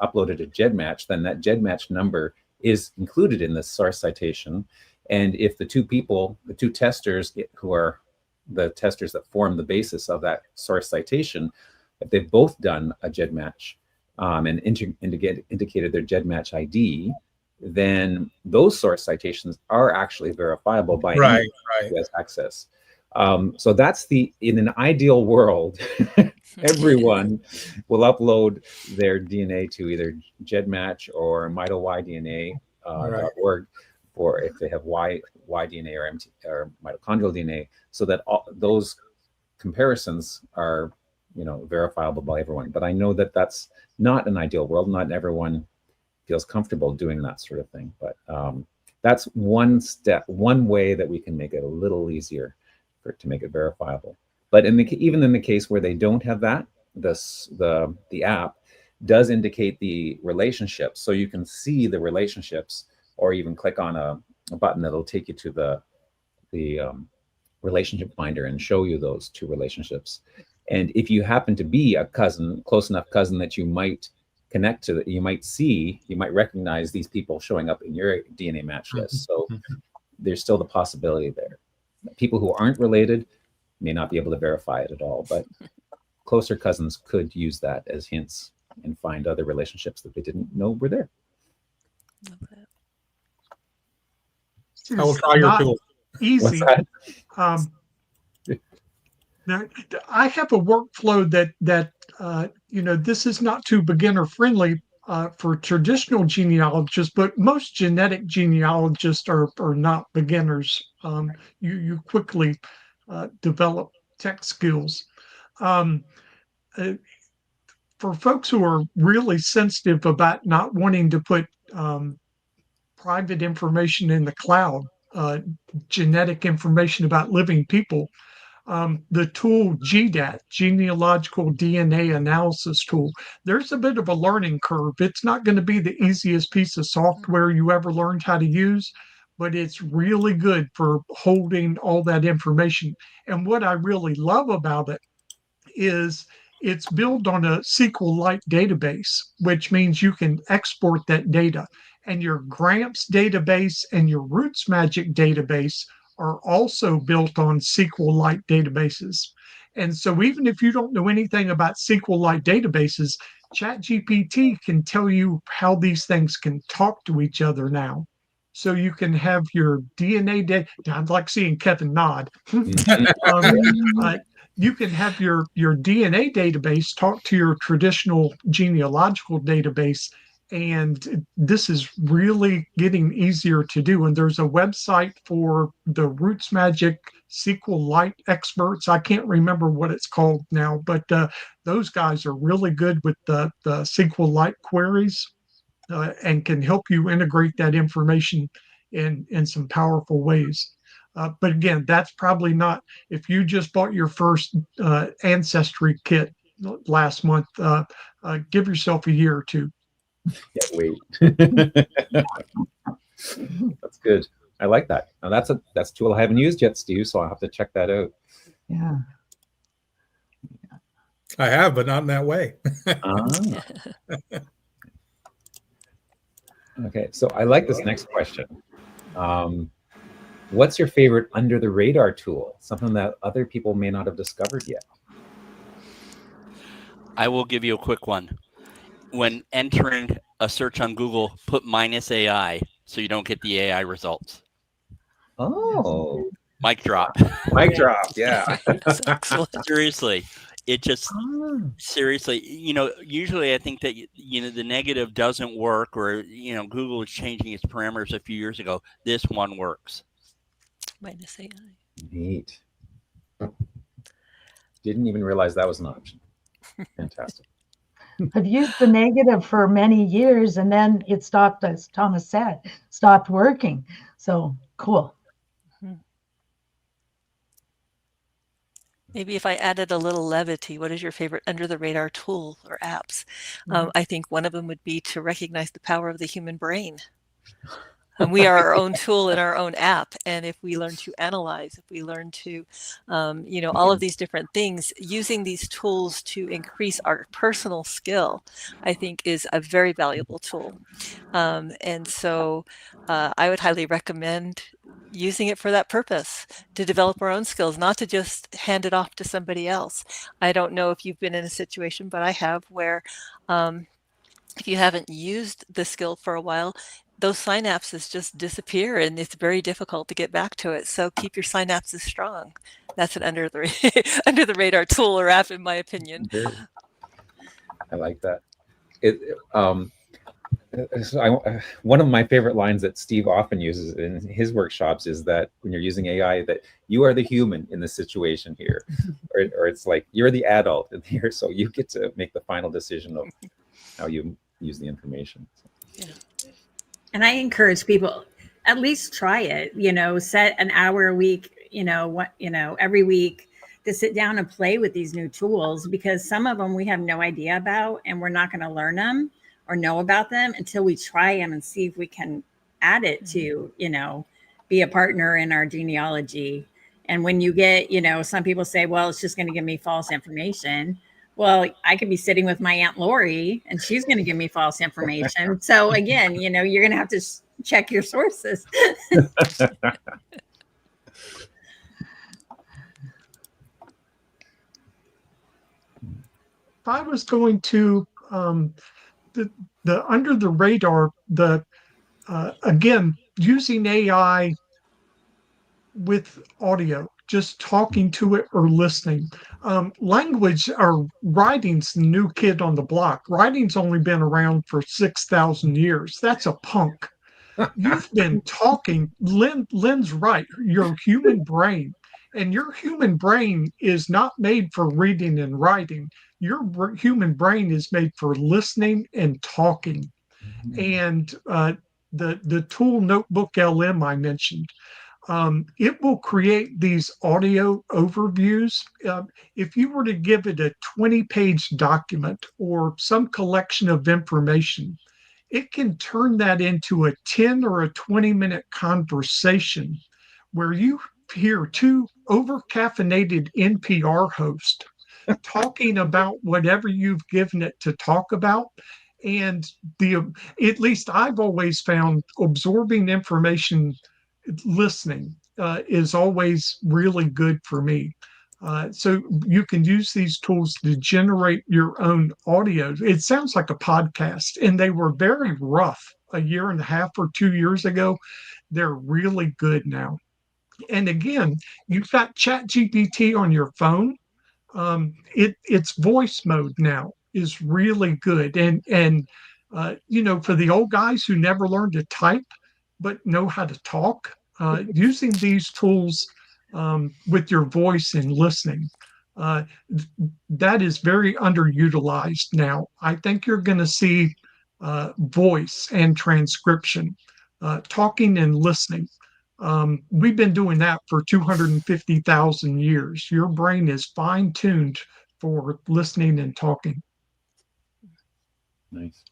uploaded a GEDmatch, then that GEDmatch number is included in the source citation. And if the two testers who are the testers that form the basis of that source citation, if they've both done a GEDmatch and indicated their GEDmatch ID, then those source citations are actually verifiable by anyone who has access. So that's in an ideal world, everyone will upload their DNA to either GEDmatch or mitylydna.org, or if they have Y-DNA or mitochondrial DNA, so that those comparisons are, verifiable by everyone. But I know that that's not an ideal world. Not everyone feels comfortable doing that sort of thing. But that's one way that we can make it a little easier to make it verifiable. But even in the case where they don't have that, the app does indicate the relationships, so you can see the relationships, or even click on a button that'll take you to the relationship finder and show you those two relationships. And if you happen to be a close enough cousin that you might connect to, you might recognize these people showing up in your DNA match list. So there's still the possibility there. People who aren't related may not be able to verify it at all, but closer cousins could use that as hints and find other relationships that they didn't know were there. I will try your tool. Easy. Now, I have a workflow that this is not too beginner friendly for traditional genealogists, but most genetic genealogists are not beginners. You quickly develop tech skills. The for folks who are really sensitive about not wanting to put private information in the cloud, genetic information about living people, the tool GDAT, genealogical DNA analysis tool, there's a bit of a learning curve. It's not going to be the easiest piece of software you ever learned how to use, but it's really good for holding all that information. And what I really love about it is it's built on a SQLite database, which means you can export that data. And your Gramps database and your Roots Magic database are also built on SQLite databases. And so even if you don't know anything about SQLite databases, ChatGPT can tell you how these things can talk to each other now. So you can have your DNA data. I'd like seeing Kevin nod. You can have your DNA database talk to your traditional genealogical database. And this is really getting easier to do. And there's a website for the Roots Magic SQLite experts. I can't remember what it's called now, but those guys are really good with the SQLite queries and can help you integrate that information in some powerful ways. But again, that's probably not, if you just bought your first Ancestry kit last month, give yourself a year or two. Yeah, wait. That's good. I like that. Now that's a tool I haven't used yet, Steve, so I'll have to check that out. Yeah. I have, but not in that way. Okay, so I like this next question. What's your favorite under the radar tool? Something that other people may not have discovered yet. I will give you a quick one. When entering a search on Google, put -AI so you don't get the AI results. Oh, Mic drop. Mic drop. Yeah. Seriously, it just seriously, usually I think that the negative doesn't work, or Google is changing its parameters a few years ago. This one works. -AI. Neat. Didn't even realize that was an option. Fantastic. I've used the negative for many years, and then it stopped, as Thomas said, stopped working. So cool. Maybe if I added a little levity, what is your favorite under the radar tool or apps? I think one of them would be to recognize the power of the human brain. And we are our own tool in our own app. And if we learn to analyze, if we learn to, all of these different things, using these tools to increase our personal skill, I think is a very valuable tool. And so I would highly recommend using it for that purpose, to develop our own skills, not to just hand it off to somebody else. I don't know if you've been in a situation, but I have, where if you haven't used the skill for a while, those synapses just disappear, and it's very difficult to get back to it. So keep your synapses strong. That's an under the radar tool or app, in my opinion. I like that. One of my favorite lines that Steve often uses in his workshops is that when you're using AI, that you are the human in the situation here, or it's like you're the adult in here, so you get to make the final decision of how you use the information. Yeah. And I encourage people, at least try it, set an hour a week, every week, to sit down and play with these new tools, because some of them we have no idea about, and we're not going to learn them or know about them until we try them and see if we can add it to, be a partner in our genealogy. And when you get, some people say, well, it's just going to give me false information. Well, I could be sitting with my Aunt Lori and she's going to give me false information. So again, you're going to have to check your sources. If I was going to the under the radar, again, using AI with audio, just talking to it or listening. Language or writing's the new kid on the block. Writing's only been around for 6,000 years. That's a punk. You've been talking. Lynn's right. Your human brain. And your human brain is not made for reading and writing. your human brain is made for listening and talking. And the tool Notebook LM I mentioned, it will create these audio overviews. If you were to give it a 20-page document or some collection of information, it can turn that into a 10 or a 20-minute conversation where you hear two over-caffeinated NPR hosts talking about whatever you've given it to talk about. And at least I've always found absorbing information, listening is always really good for me. So you can use these tools to generate your own audio. It sounds like a podcast, and they were very rough a year and a half or 2 years ago. They're really good now. And again, you've got ChatGPT on your phone. Its voice mode now is really good. And for the old guys who never learned to type but know how to talk, using these tools with your voice and listening, that is very underutilized now. I think you're going to see voice and transcription, talking and listening. We've been doing that for 250,000 years. Your brain is fine-tuned for listening and talking. Nice.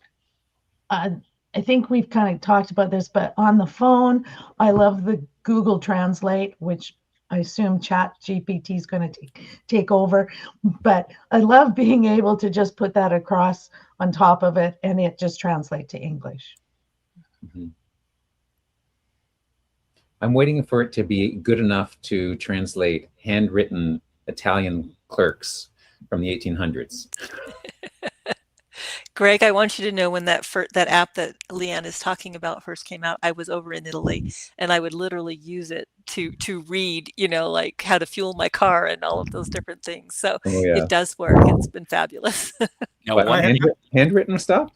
I think we've kind of talked about this, but on the phone, I love the Google Translate, which I assume ChatGPT is going to take over. But I love being able to just put that across on top of it, and it just translates to English. Mm-hmm. I'm waiting for it to be good enough to translate handwritten Italian clerks from the 1800s. Greg, I want you to know when that app that Lianne is talking about first came out, I was over in Italy, and I would literally use it to read, like how to fuel my car and all of those different things. So It does work. It's been fabulous. Handwritten stuff?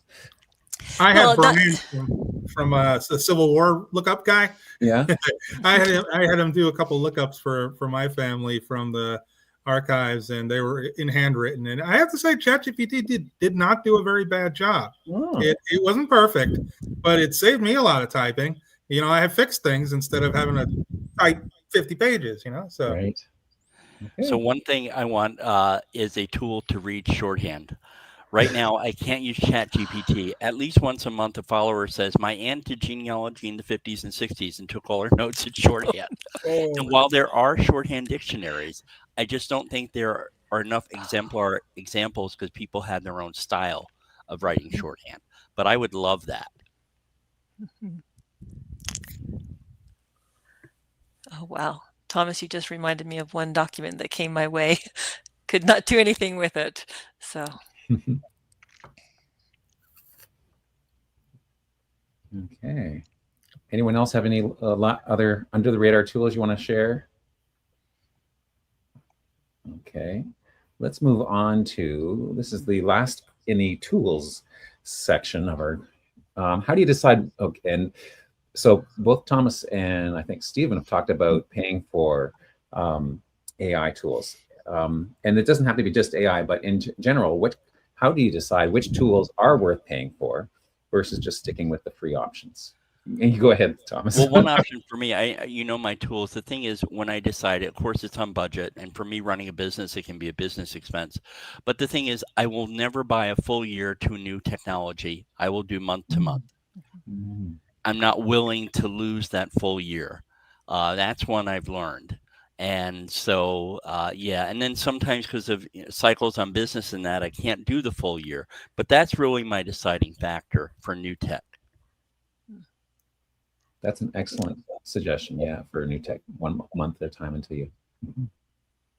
I had Brian from the Civil War lookup guy. Yeah. I had him do a couple lookups for my family from the archives, and they were in handwritten. And I have to say, ChatGPT did not do a very bad job. Oh. It wasn't perfect, but it saved me a lot of typing. I have fixed things instead of having to type 50 pages, so. Right. Okay. So one thing I want is a tool to read shorthand. Right now, I can't use ChatGPT. At least once a month, a follower says, my aunt did genealogy in the 50s and 60s and took all her notes in shorthand. And while there are shorthand dictionaries, I just don't think there are enough exemplar examples because people have their own style of writing shorthand. But I would love that. Oh, wow. Thomas, you just reminded me of one document that came my way. Could not do anything with it. So... Okay. Anyone else have any other under the radar tools you want to share? Okay. Let's move on to, this is the last in the tools section of our, how do you decide, okay, and so both Thomas and I think Stephen have talked about paying for AI tools. And it doesn't have to be just AI, but in general, how do you decide which tools are worth paying for versus just sticking with the free options? And you go ahead, Thomas. Well, one option for me, my tools. The thing is, when I decide, of course, it's on budget. And for me, running a business, it can be a business expense. But the thing is, I will never buy a full year to a new technology. I will do month to month. Mm-hmm. I'm not willing to lose that full year. That's one I've learned. And so, and then sometimes because of cycles on business and that, I can't do the full year. But that's really my deciding factor for new tech. That's an excellent suggestion, for a new tech, 1 month at a time until you.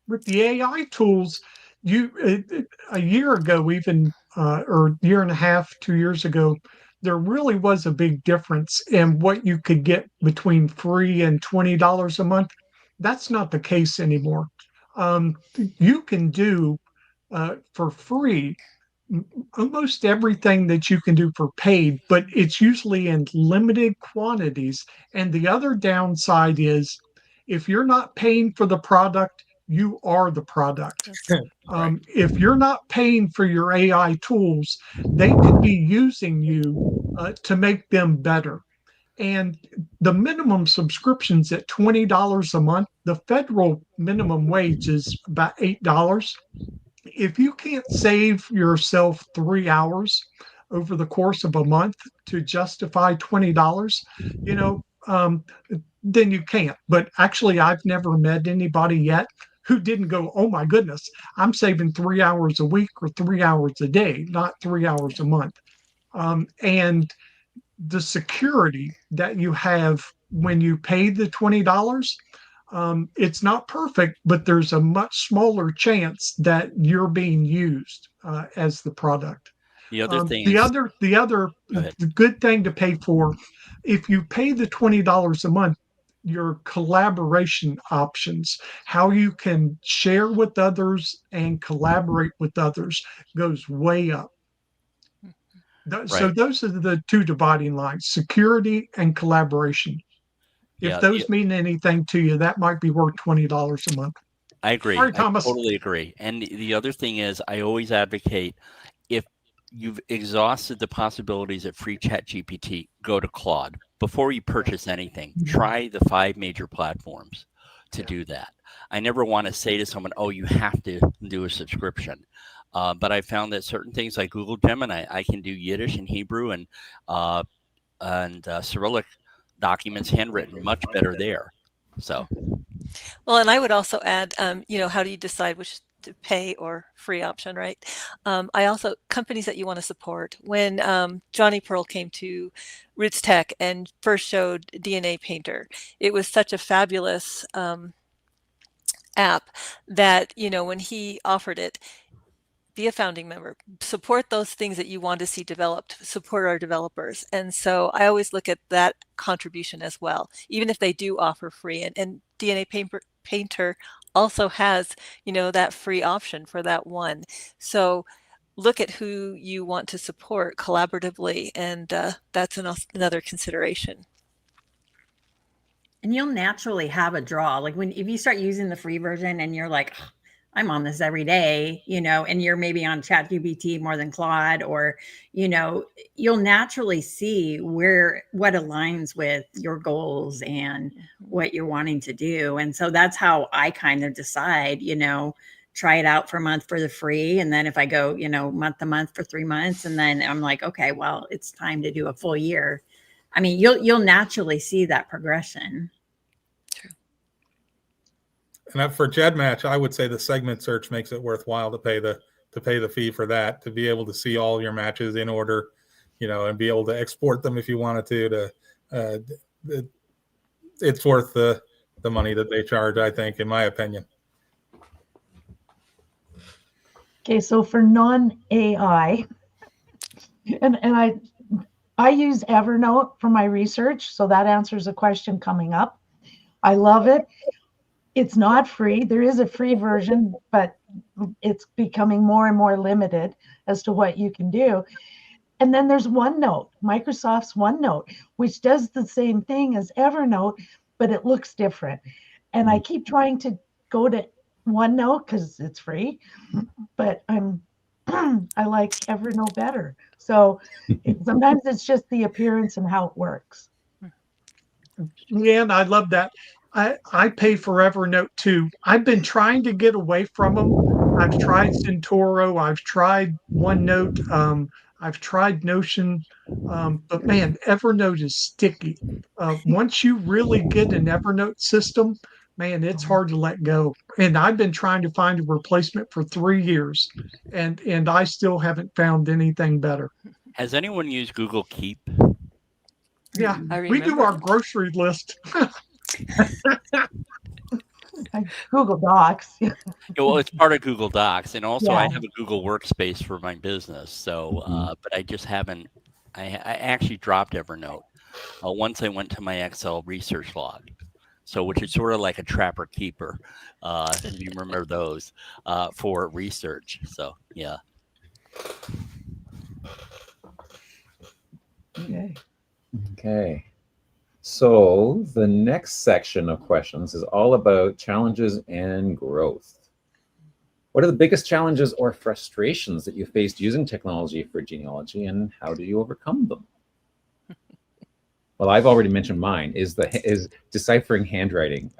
With the AI tools, a year ago, even, or year and a half, 2 years ago, there really was a big difference in what you could get between free and $20 a month. That's not the case anymore. You can do for free almost everything that you can do for paid, but it's usually in limited quantities. And the other downside is if you're not paying for the product, you are the product. If you're not paying for your AI tools, they could be using you to make them better. And the minimum subscription's at $20 a month. The federal minimum wage is about $8. If you can't save yourself 3 hours over the course of a month to justify $20, then you can't. But actually, I've never met anybody yet who didn't go, oh my goodness, I'm saving 3 hours a week or 3 hours a day, not 3 hours a month. And the security that you have when you pay the $20, it's not perfect, but there's a much smaller chance that you're being used as the product. The other thing the good thing to pay for, if you pay the $20 a month, your collaboration options, how you can share with others and collaborate with others, goes way up. So those are the two dividing lines: security and collaboration. If those mean anything to you, that might be worth $20 a month. I agree. Sorry, Thomas. I totally agree. And the other thing is, I always advocate, if you've exhausted the possibilities at free ChatGPT, go to Claude. Before you purchase anything, try the 5 major platforms to do that. I never want to say to someone, oh, you have to do a subscription. But I found that certain things like Google Gemini, I can do Yiddish and Hebrew and Cyrillic documents handwritten much better there. So, well, and I would also add, how do you decide which to pay or free option, right? I also, companies that you want to support. When Johnny Pearl came to Roots Tech and first showed DNA Painter, it was such a fabulous app that, when he offered it, be a founding member, support those things that you want to see developed, support our developers. And so I always look at that contribution as well, even if they do offer free. And DNA Painter also has, that free option for that one. So look at who you want to support collaboratively, and that's another consideration. And you'll naturally have a draw. Like if you start using the free version and you're like, I'm on this every day, and you're maybe on ChatGPT more than Claude, or, you'll naturally see what aligns with your goals and what you're wanting to do. And so that's how I kind of decide, try it out for a month for the free. And then if I go, month to month for 3 months, and then I'm like, okay, well, it's time to do a full year. I mean, you'll naturally see that progression. And for GEDmatch, I would say the segment search makes it worthwhile to pay the fee for that, to be able to see all your matches in order, and be able to export them if you wanted to. It's worth the money that they charge, I think, in my opinion. Okay, so for non-AI, and I use Evernote for my research, so that answers a question coming up. I love it. It's not free. There is a free version, but it's becoming more and more limited as to what you can do. And then there's OneNote, Microsoft's OneNote, which does the same thing as Evernote, but it looks different. And I keep trying to go to OneNote because it's free, but I like Evernote better. So sometimes it's just the appearance and how it works. Yeah, and I love that. I pay for Evernote too. I've been trying to get away from them. I've tried Centauro. I've tried OneNote. I've tried Notion. But man, Evernote is sticky. Once you really get an Evernote system, man, it's hard to let go. And I've been trying to find a replacement for 3 years, and I still haven't found anything better. Has anyone used Google Keep? Yeah, we do our grocery list. Google Docs. Well, it's part of Google Docs, and also I have a Google Workspace for my business. So, but I just haven't. I actually dropped Evernote once I went to my Excel research log. So, which is sort of like a trapper keeper, if you remember those, for research. So, yeah. Okay. So the next section of questions is all about challenges and growth. What are the biggest challenges or frustrations that you faced using technology for genealogy, and how do you overcome them? Well, I've already mentioned mine is deciphering handwriting.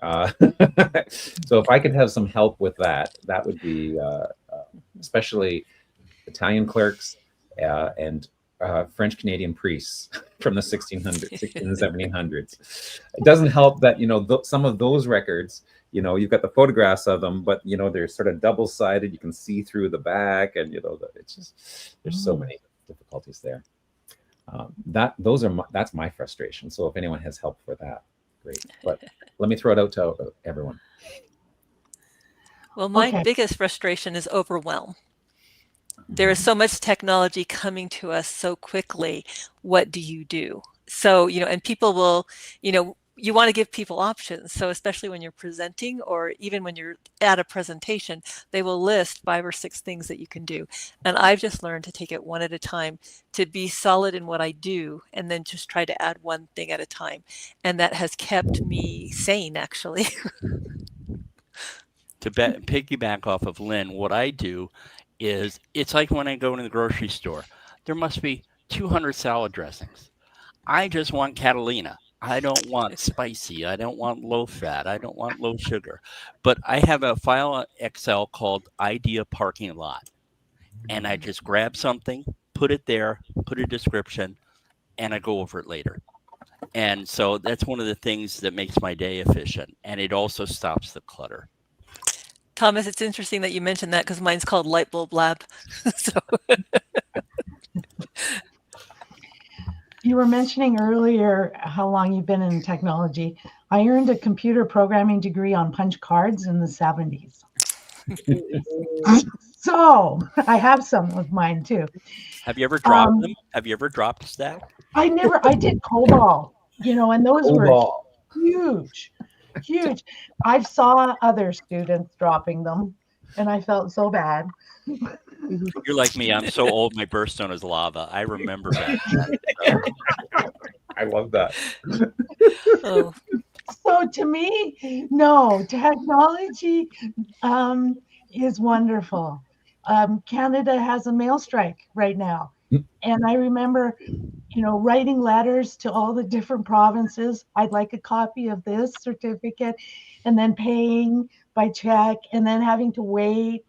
So if I could have some help with that, that would be especially Italian clerks and French Canadian priests from the 1600s, 16 and 1700s. It doesn't help that, you know, some of those records, you know, you've got the photographs of them, but, you know, they're sort of double-sided. You can see through the back, and, you know, it's just, there's so many difficulties there. That's my frustration. So if anyone has help for that, great. But let me throw it out to everyone. Well, my biggest frustration is overwhelm. There is so much technology coming to us so quickly. What do you do? So, you know, and people will, you know, you want to give people options. So especially when you're presenting, or even when you're at a presentation, they will list 5 or 6 things that you can do. And I've just learned to take it one at a time, to be solid in what I do, and then just try to add one thing at a time. And that has kept me sane, actually. To piggyback off of Lynn, what I do is, it's like when I go to the grocery store, there must be 200 salad dressings. I just want Catalina. I don't want spicy. I don't want low fat. I don't want low sugar. But I have a file on Excel called Idea Parking Lot. And I just grab something, put it there, put a description, and I go over it later. And so that's one of the things that makes my day efficient. And it also stops the clutter. Thomas, it's interesting that you mentioned that, because mine's called Light Bulb Lab. So. You were mentioning earlier how long you've been in technology. I earned a computer programming degree on punch cards in the 70s. So I have some of mine too. Have you ever dropped them? Have you ever dropped a stack? I did COBOL, you know, and those were huge. I saw other students dropping them, and I felt so bad. You're like me. I'm so old. My birthstone is lava. I remember that. I love that. So to me, no, technology is wonderful. Canada has a mail strike right now. And I remember, you know, writing letters to all the different provinces. I'd like a copy of this certificate, and then paying by check, and then having to wait.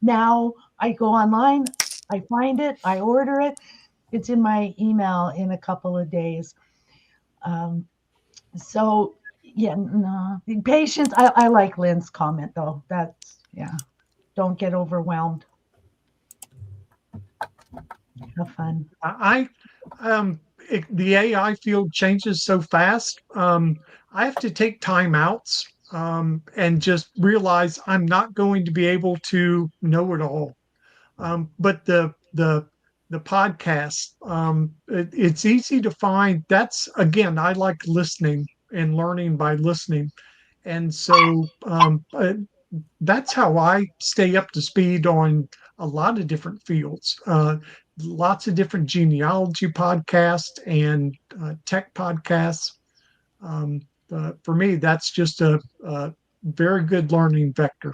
Now I go online, I find it, I order it. It's in my email in a couple of days. So yeah, no, patience. I like Lynn's comment though. That's, yeah, don't get overwhelmed. Have fun. The AI field changes so fast. I have to take timeouts and just realize I'm not going to be able to know it all. But the podcast, it's easy to find. That's, again, I like listening and learning by listening, and so that's how I stay up to speed on a lot of different fields. Lots of different genealogy podcasts and tech podcasts. For me, that's just a very good learning vector.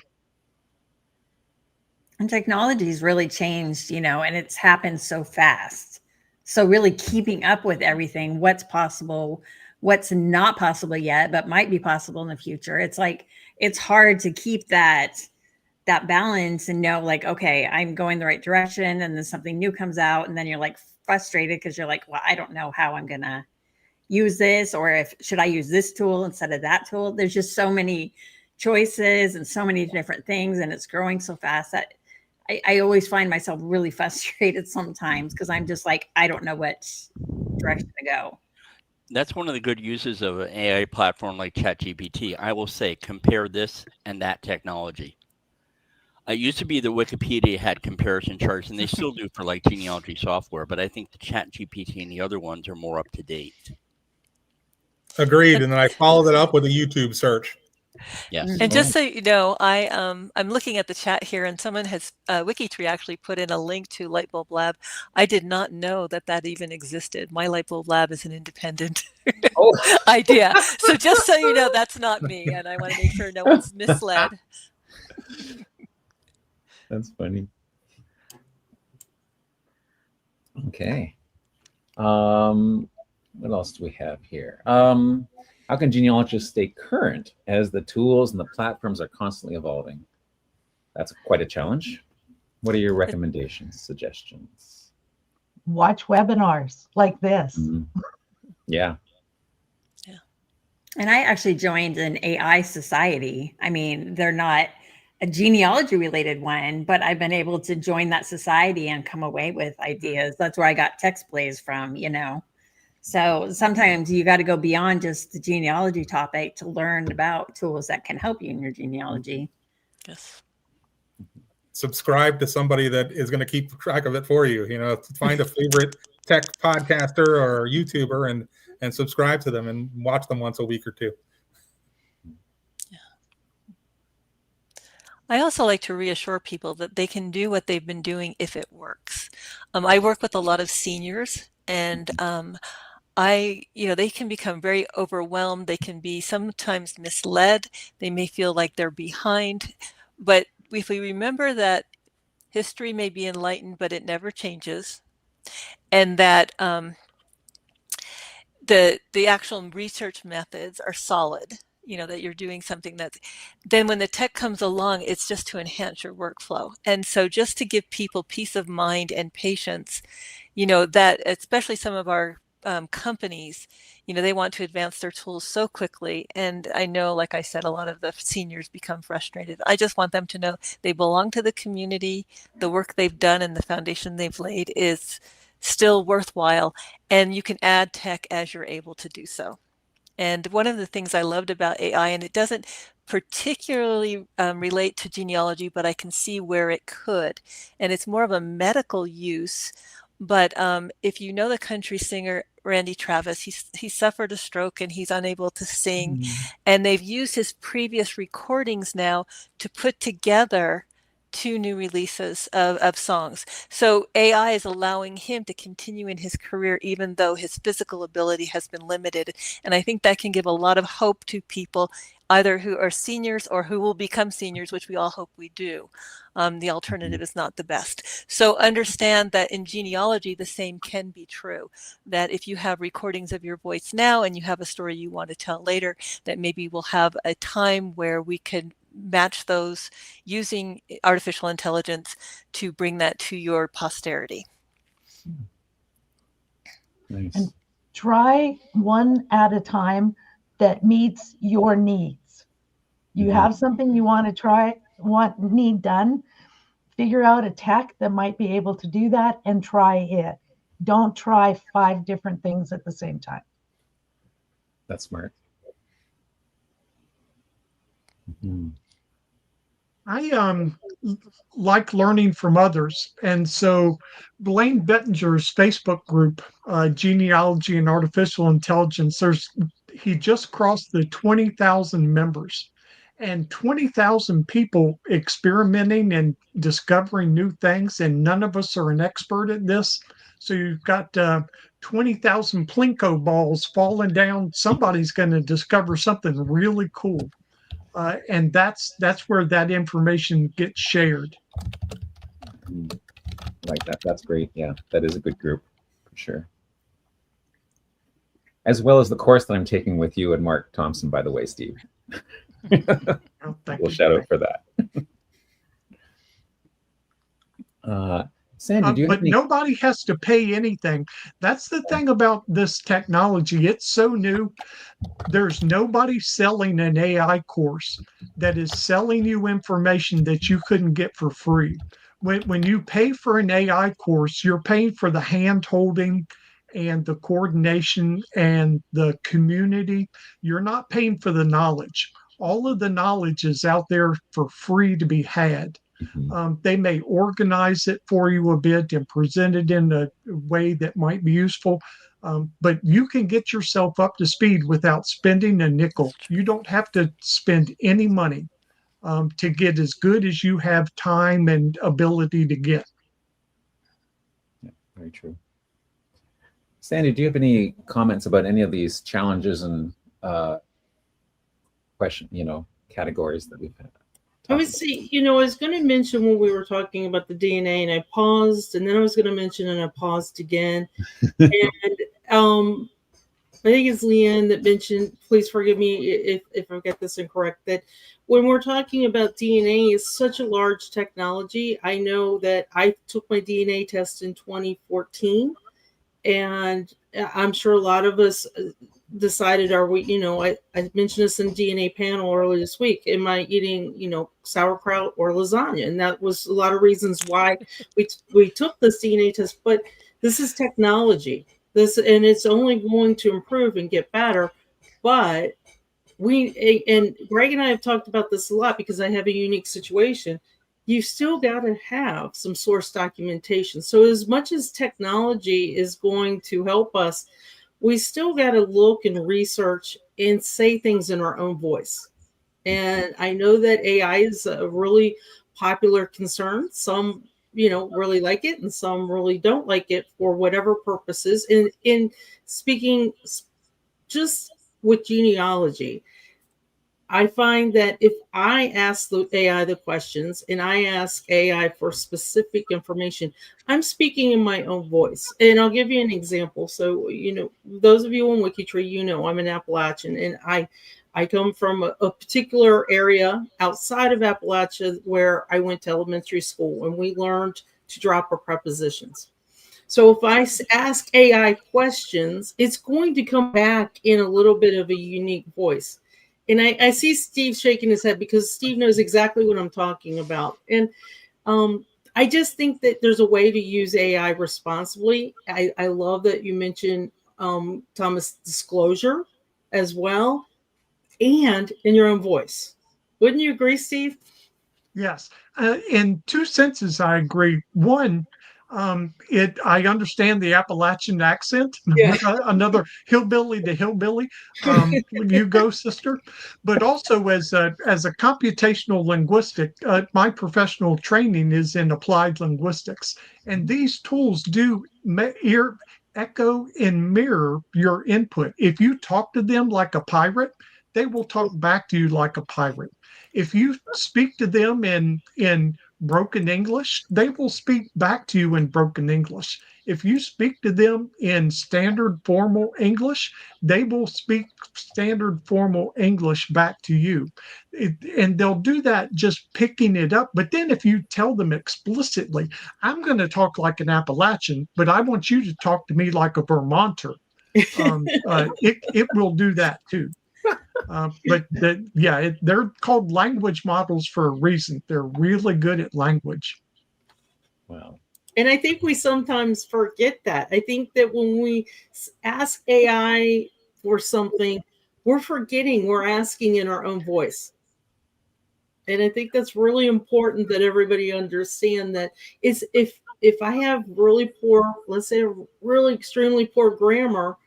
And technology's really changed, you know, and it's happened so fast. So really keeping up with everything, what's possible, what's not possible yet, but might be possible in the future. It's like, it's hard to keep that balance and know, like, okay, I'm going the right direction, and then something new comes out, and then you're like frustrated because you're like, well, I don't know how I'm gonna use this, or should I use this tool instead of that tool. There's just so many choices and so many different things, and it's growing so fast that I always find myself really frustrated sometimes, because I'm just like, I don't know what direction to go. That's one of the good uses of an AI platform like ChatGPT. I will say, compare this and that technology. It used to be that Wikipedia had comparison charts, and they still do for like genealogy software, but I think the ChatGPT and the other ones are more up to date. Agreed. And then I followed it up with a YouTube search. Yes. And just so you know, I'm looking at the chat here, and someone has WikiTree actually put in a link to Lightbulb Lab. I did not know that that even existed. My Lightbulb Lab is an independent Oh, idea. So just so you know, that's not me, and I want to make sure no one's misled. that's funny. Okay. What else do we have here? How can genealogists stay current as the tools and the platforms are constantly evolving? That's quite a challenge. What are your recommendations, suggestions? Watch webinars like this. Yeah. And I actually joined an AI society. I mean, they're not a genealogy related one, but I've been able to join that society and come away with ideas. That's where I got text plays from, you know. So sometimes you got to go beyond just the genealogy topic to learn about tools that can help you in your genealogy. Yes. Subscribe to somebody that is going to keep track of it for you. You know, find a favorite tech podcaster or YouTuber and subscribe to them and watch them once a week or two. I also like to reassure people that they can do what they've been doing if it works. I work with a lot of seniors, and they can become very overwhelmed. They can be sometimes misled. They may feel like they're behind. But if we remember that history may be enlightened, but it never changes, and that the actual research methods are solid, that you're doing something that then when the tech comes along, it's just to enhance your workflow. And so just to give people peace of mind and patience, that especially some of our companies, they want to advance their tools so quickly. And I know, like I said, a lot of the seniors become frustrated. I just want them to know they belong to the community. The work they've done and the foundation they've laid is still worthwhile. And you can add tech as you're able to do so. And one of the things I loved about AI, and it doesn't particularly relate to genealogy, but I can see where it could. And it's more of a medical use. But if you know the country singer Randy Travis, he suffered a stroke and he's unable to sing. And they've used his previous recordings now to put together 2 new releases of songs. So AI is allowing him to continue in his career, even though his physical ability has been limited. And I think that can give a lot of hope to people, either who are seniors or who will become seniors, which we all hope we do. The alternative is not the best. So understand that in genealogy, the same can be true, that if you have recordings of your voice now and you have a story you want to tell later, that maybe we'll have a time where we can match those using artificial intelligence to bring that to your posterity. Nice. And try one at a time that meets your needs. You have something you want to need done, figure out a tech that might be able to do that and try it. Don't try 5 different things at the same time. That's smart. I like learning from others. And so Blaine Bettinger's Facebook group, Genealogy and Artificial Intelligence, he just crossed the 20,000 members and 20,000 people experimenting and discovering new things. And none of us are an expert at this. So you've got 20,000 Plinko balls falling down. Somebody's going to discover something really cool. And that's where that information gets shared. Like that. That's great. Yeah, that is a good group for sure. As well as the course that I'm taking with you and Mark Thompson, by the way, Steve. We'll shout out for that. Sandy, do you have any... Nobody has to pay anything. That's the thing about this technology. It's so new. There's nobody selling an AI course that is selling you information that you couldn't get for free. When you pay for an AI course, you're paying for the hand-holding and the coordination and the community. You're not paying for the knowledge. All of the knowledge is out there for free to be had. They may organize it for you a bit and present it in a way that might be useful. But you can get yourself up to speed without spending a nickel. You don't have to spend any money to get as good as you have time and ability to get. Yeah, very true. Sandy, do you have any comments about any of these challenges and categories that we've had? I would say, I was going to mention when we were talking about the DNA, and I paused, and then I was going to mention, and I paused again. And I think it's Lianne that mentioned, please forgive me if I get this incorrect, that when we're talking about DNA, it's such a large technology. I know that I took my DNA test in 2014, and I'm sure a lot of us decided, are we, I mentioned this in DNA panel earlier this week, am I eating, sauerkraut or lasagna? And that was a lot of reasons why we took this DNA test, but this is technology. And it's only going to improve and get better. But and Greg and I have talked about this a lot because I have a unique situation. You still got to have some source documentation. So as much as technology is going to help us, we still got to look and research and say things in our own voice. And I know that AI is a really popular concern. Some really like it, and some really don't like it for whatever purposes. In speaking just with genealogy, I find that if I ask the AI the questions and I ask AI for specific information, I'm speaking in my own voice. And I'll give you an example. So, those of you on WikiTree, I'm an Appalachian, and I come from a particular area outside of Appalachia where I went to elementary school, and we learned to drop our prepositions. So if I ask AI questions, it's going to come back in a little bit of a unique voice. And I see Steve shaking his head because Steve knows exactly what I'm talking about. And I just think that there's a way to use AI responsibly. I love that you mentioned, Thomas, disclosure as well, and in your own voice. Wouldn't you agree, Steve? Yes. In two senses, I agree. One, I understand the Appalachian accent. Yeah. Another hillbilly to hillbilly. You go, sister. But also as a computational linguistic, my professional training is in applied linguistics, and these tools do echo and mirror your input. If you talk to them like a pirate, they will talk back to you like a pirate. If you speak to them in broken English, they will speak back to you in broken English. If you speak to them in standard formal English, they will speak standard formal English back to you. And they'll do that just picking it up. But then if you tell them explicitly, I'm going to talk like an Appalachian, but I want you to talk to me like a Vermonter, it will do that too. But they're called language models for a reason. They're really good at language. Wow. And I think we sometimes forget that. I think that when we ask AI for something, we're forgetting we're asking in our own voice. And I think that's really important that everybody understand that it's if I have really poor, let's say really extremely poor grammar,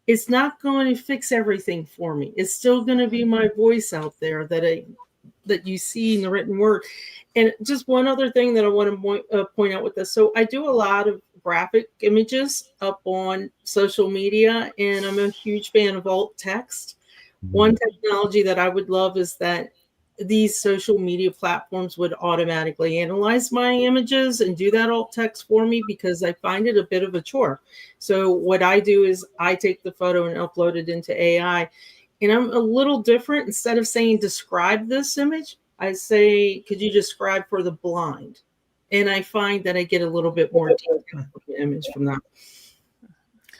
it's not going to fix everything for me. It's still going to be my voice out there that you see in the written word. And just one other thing that I want to point out with this. So I do a lot of graphic images up on social media, and I'm a huge fan of alt text. One technology that I would love is that these social media platforms would automatically analyze my images and do that alt text for me, because I find it a bit of a chore. So what I do is I take the photo and upload it into AI, and I'm a little different. Instead of saying describe this image, I say, could you describe for the blind? And I find that I get a little bit more detail image from that.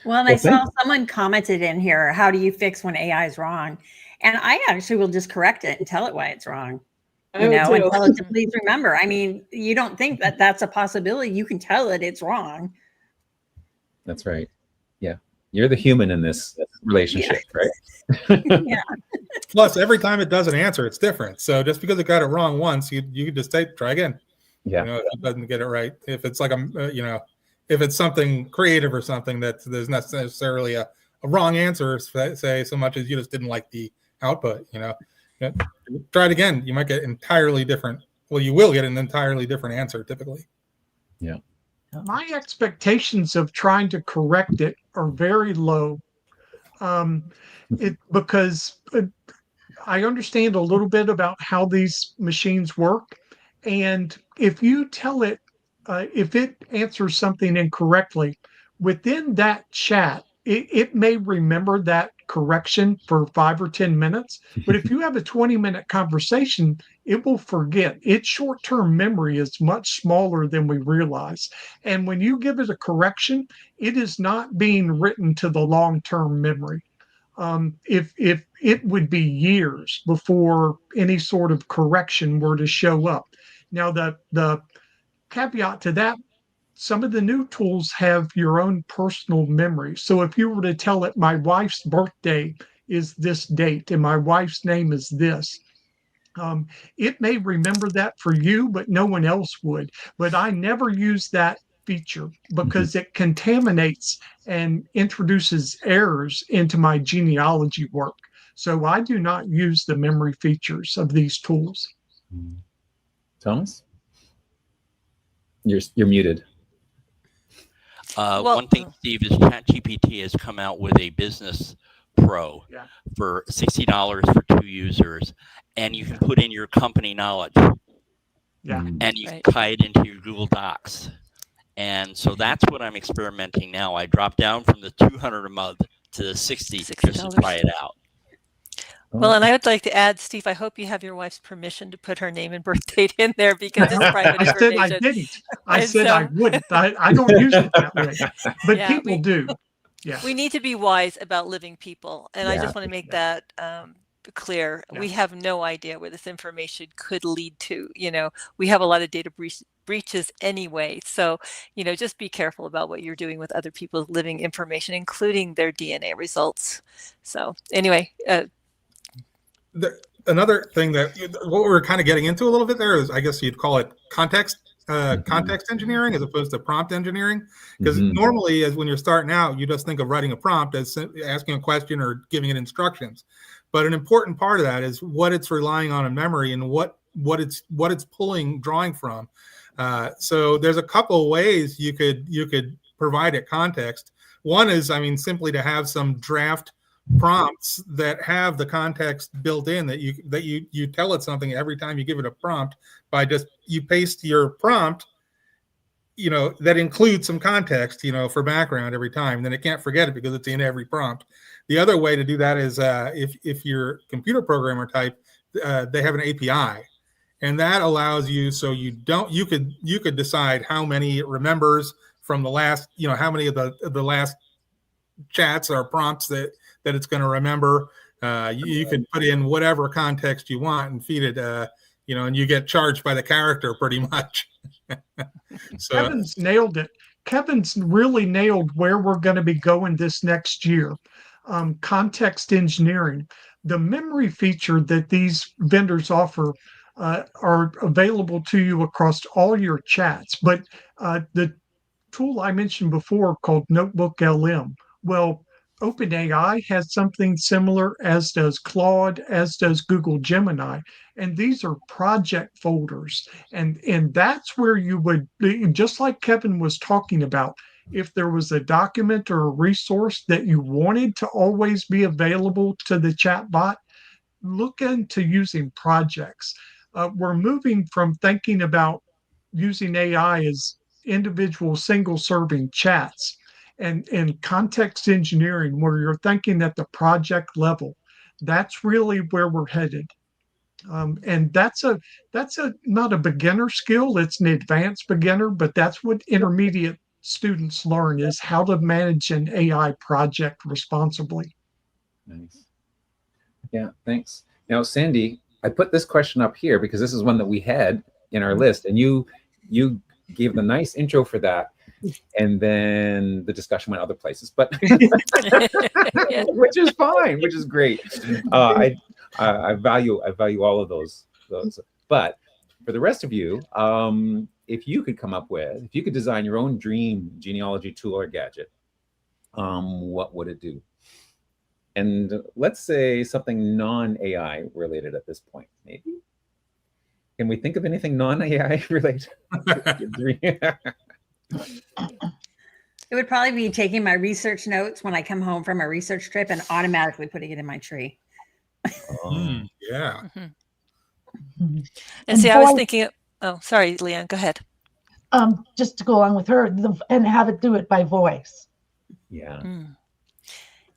Well, and I saw someone commented in here, how do you fix when AI is wrong? And I actually will just correct it and tell it why it's wrong. And tell it to please remember. I mean, you don't think that that's a possibility. You can tell it it's wrong. That's right. Yeah. You're the human in this relationship, right? Yeah. Plus, every time it does an answer, it's different. So just because it got it wrong once, you could just try again. Yeah. If it doesn't get it right, if it's like if it's something creative or something that there's not necessarily a wrong answer, say, so much as you just didn't like the output. Try it again. You might get entirely different. Well, you will get an entirely different answer typically. Yeah. My expectations of trying to correct it are very low. Because I understand a little bit about how these machines work. And if you tell it, if it answers something incorrectly, within that chat, it may remember that correction for 5 or 10 minutes. But if you have a 20-minute conversation, it will forget. Its short-term memory is much smaller than we realize. And when you give it a correction, it is not being written to the long-term memory. If it would be years before any sort of correction were to show up. Now, the caveat to that, some of the new tools have your own personal memory. So if you were to tell it my wife's birthday is this date and my wife's name is this, it may remember that for you, but no one else would. But I never use that feature because it contaminates and introduces errors into my genealogy work. So I do not use the memory features of these tools. Thomas? You're muted. One thing, Steve, is ChatGPT has come out with a business pro for $60 for 2 users, and you can put in your company knowledge. And you can tie it into your Google Docs. And so that's what I'm experimenting now. I dropped down from the $200 a month to the $60 just to try it out. Well, and I would like to add, Steve, I hope you have your wife's permission to put her name and birth date in there because it's private information. I said I didn't. I said I wouldn't. I don't use it that way. But people do. Yeah. We need to be wise about living people. And I just want to make that clear. We have no idea where this information could lead to. We have a lot of data breaches anyway. So, just be careful about what you're doing with other people's living information, including their DNA results. So anyway, another thing that what we're kind of getting into a little bit there is, I guess you'd call it context engineering as opposed to prompt engineering. Because normally, as when you're starting out, you just think of writing a prompt as asking a question or giving it instructions. But an important part of that is what it's relying on in memory and what it's drawing from. So there's a couple of ways you could provide it context. One is, simply to have some draft prompts that have the context built in that you tell it something every time you give it a prompt by just you paste your prompt, that includes some context, for background every time. And then it can't forget it because it's in every prompt. The other way to do that is if you're computer programmer type, they have an API. And that allows you, so you could decide how many it remembers from the last, how many of the last chats or prompts that it's going to remember. You can put in whatever context you want and feed it, and you get charged by the character pretty much. So Kevin's nailed it. Kevin's really nailed where we're going to be going this next year. Context engineering. The memory feature that these vendors offer are available to you across all your chats. But the tool I mentioned before called Notebook LM, well, OpenAI has something similar, as does Claude, as does Google Gemini. And these are project folders. And that's where you would, just like Kevin was talking about, if there was a document or a resource that you wanted to always be available to the chatbot, look into using projects. We're moving from thinking about using AI as individual single-serving chats and context engineering, where you're thinking at the project level. That's really where we're headed. And that's not a beginner skill, it's an advanced beginner, but that's what intermediate students learn, is how to manage an AI project responsibly. Nice. Yeah, thanks. Now, Sandy, I put this question up here because this is one that we had in our list, and you gave the nice intro for that, and then the discussion went other places, but which is fine, which is great. I value all of those. But for the rest of you, if you could design your own dream genealogy tool or gadget, what would it do? And let's say something non-AI related at this point, maybe. Can we think of anything non-AI related? It would probably be taking my research notes when I come home from a research trip and automatically putting it in my tree. Yeah. And see, I was thinking, oh, sorry, Lianne, go ahead. Just to go along with her and have it do it by voice. Yeah.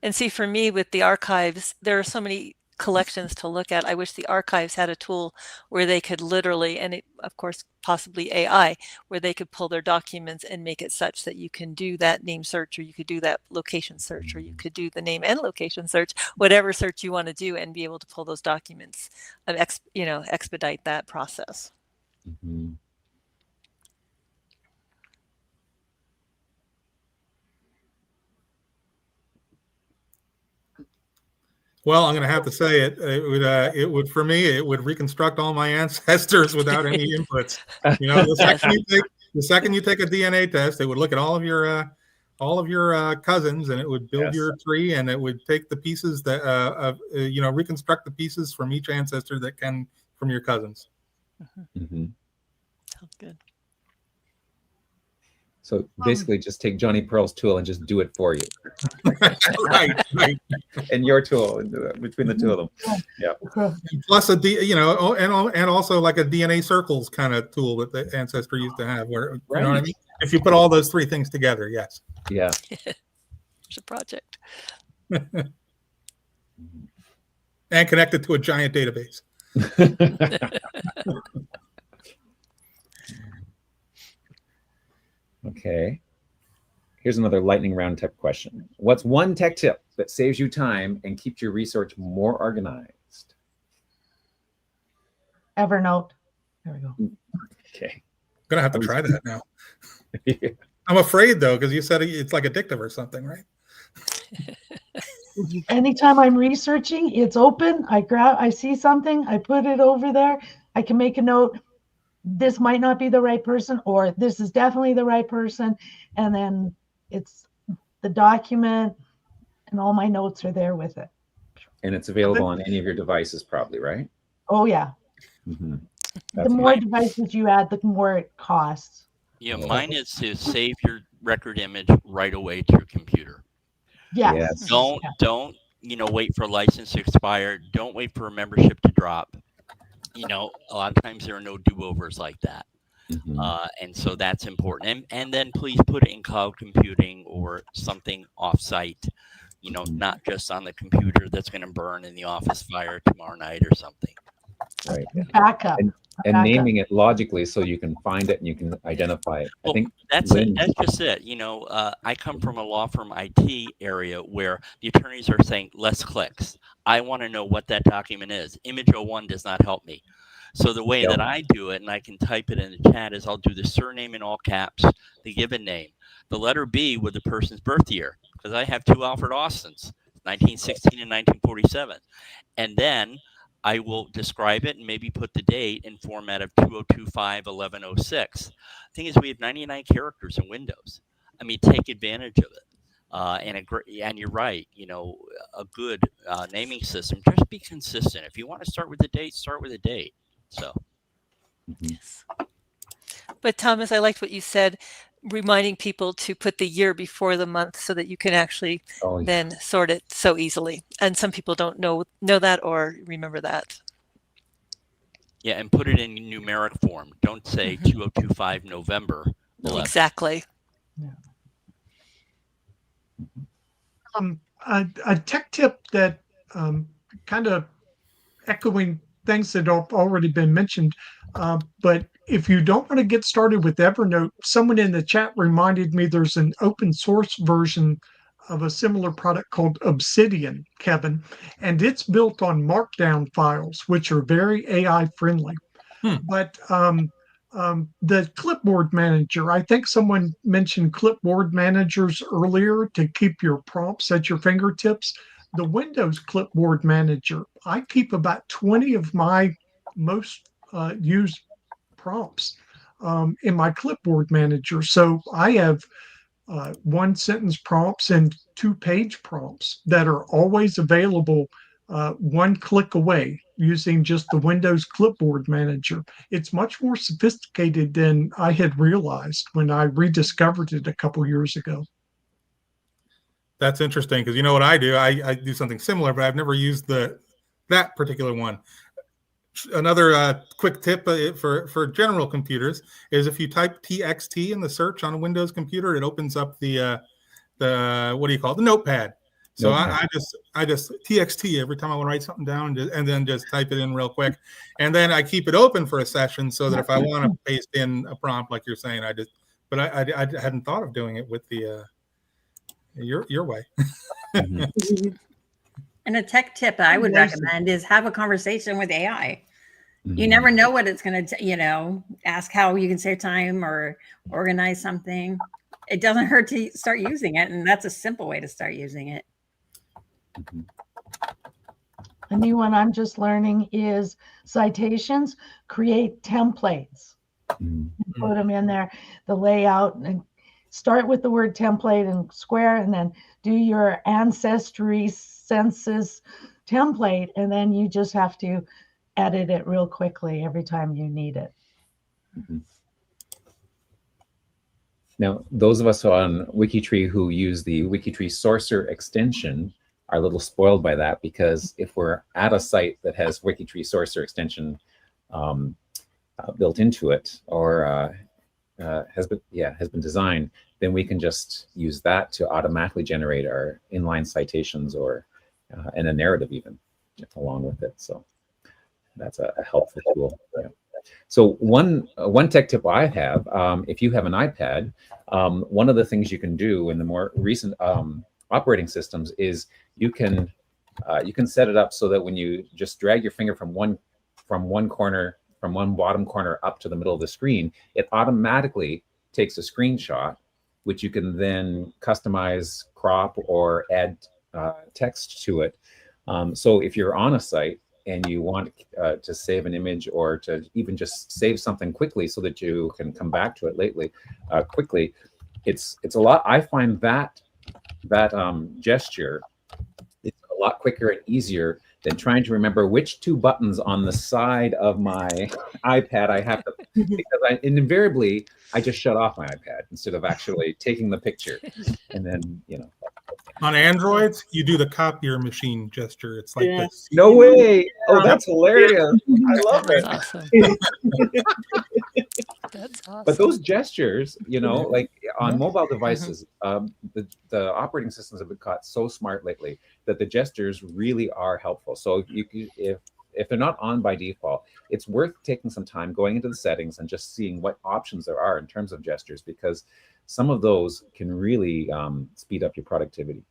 And see, for me with the archives, there are so many collections to look at. I wish the archives had a tool where they could literally, and of course, possibly AI, where they could pull their documents and make it such that you can do that name search, or you could do that location search, or you could do the name and location search, whatever search you want to do, and be able to pull those documents and expedite that process. Mm-hmm. Well, I'm going to have to say it would for me, it would reconstruct all my ancestors without any inputs. You know, the second you take a DNA test, it would look at all of your cousins, and it would build your tree, and it would take the pieces that reconstruct the pieces from each ancestor that can from your cousins. Mm-hmm. Sounds good. So basically, just take Johnny Pearl's tool and just do it for you. right. And your tool between the two of them. Yeah. And plus and also like a DNA circles kind of tool that the ancestor used to have, where you know what I mean. If you put all those three things together, yes. Yeah. It's a project. And connected to a giant database. Okay. Here's another lightning round tech question. What's one tech tip that saves you time and keeps your research more organized? Evernote. There we go. Okay. I'm going to have to try that now. I'm afraid, though, because you said it's like addictive or something, right? Anytime I'm researching, it's open. I see something, I put it over there. I can make a note. This might not be the right person, or this is definitely the right person. And then it's the document and all my notes are there with it. And it's available on any of your devices probably, right? Oh, yeah. Mm-hmm. The more devices you add, the more it costs. Yeah, mine is to save your record image right away to your computer. Yes. Don't wait for a license to expire. Don't wait for a membership to drop. A lot of times there are no do-overs like that. Mm-hmm. And so that's important. And then please put it in cloud computing or something off-site, not just on the computer that's going to burn in the office fire tomorrow night or something. Right. Backup. And naming it logically so you can find it and you can identify it. Well, I think that's just it. I come from a law firm IT area where the attorneys are saying less clicks. I want to know what that document is. Image 01 does not help me. So the way that I do it, and I can type it in the chat, is I'll do the surname in all caps, the given name, the letter B with the person's birth year, because I have two Alfred Austins, 1916 and 1947. And then I will describe it and maybe put the date in format of 2025-1106. The thing is, we have 99 characters in Windows. I mean, take advantage of it. And you're right, a good naming system, just be consistent. If you want to start with the date, start with the date. So. Yes. But Thomas, I liked what you said, reminding people to put the year before the month so that you can actually then sort it so easily. And some people don't know that or remember that. Yeah, and put it in numeric form. Don't say 2025 November 11th. Exactly. A tech tip that kind of echoing things that have already been mentioned, but if you don't want to get started with Evernote, someone in the chat reminded me there's an open source version of a similar product called Obsidian, Kevin, and it's built on Markdown files, which are very AI friendly. But the clipboard manager, I think someone mentioned clipboard managers earlier to keep your prompts at your fingertips. The Windows clipboard manager, I keep about 20 of my most used prompts in my clipboard manager. So I have 1-sentence prompts and 2-page prompts that are always available one click away using just the Windows Clipboard Manager. It's much more sophisticated than I had realized when I rediscovered it a couple years ago. That's interesting because you know what I do? I do something similar, but I've never used that particular one. Another quick tip for general computers is if you type TXT in the search on a Windows computer, it opens up the what do you call it? The notepad. So I just TXT every time I want to write something down and then just type it in real quick. And then I keep it open for a session so that if I want to paste in a prompt, like you're saying, but I hadn't thought of doing it with the your way. And a tech tip I would recommend is have a conversation with AI. You never know what it's going to, ask how you can save time or organize something. It doesn't hurt to start using it. And that's a simple way to start using it. A new one I'm just learning is citations, create templates. Put them in there, the layout, and start with the word template and square, and then do your Ancestry census template. And then you just have to edit it real quickly every time you need it. Now, those of us on WikiTree who use the WikiTree Sourcer extension are a little spoiled by that, because if we're at a site that has WikiTree Sourcer extension built into it or has been designed, then we can just use that to automatically generate our inline citations or and a narrative even along with it. So that's a helpful tool. Yeah. So one tech tip I have, if you have an iPad, one of the things you can do in the more recent operating systems is you can set it up so that when you just drag your finger from one bottom corner up to the middle of the screen, it automatically takes a screenshot, which you can then customize, crop, or add text to it. So if you're on a site and you want to save an image or to even just save something quickly so that you can come back to it quickly, it's a lot. I find that gesture is a lot quicker and easier than trying to remember which 2 buttons on the side of my iPad I have to, because invariably I just shut off my iPad instead of actually taking the picture. And then, On Androids, you do the copier machine gesture. It's like this. No way. Oh, that's hilarious. I love it. Awesome. That's awesome. But those gestures, like on mobile devices, the operating systems have been caught so smart lately that the gestures really are helpful. So if they're not on by default, it's worth taking some time going into the settings and just seeing what options there are in terms of gestures, because some of those can really speed up your productivity.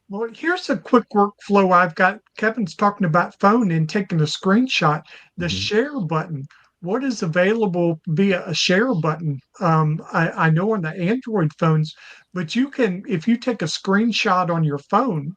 Well, here's a quick workflow I've got. Kevin's talking about phone and taking a screenshot. The share button. What is available via a share button? I know on the Android phones, but you can, if you take a screenshot on your phone,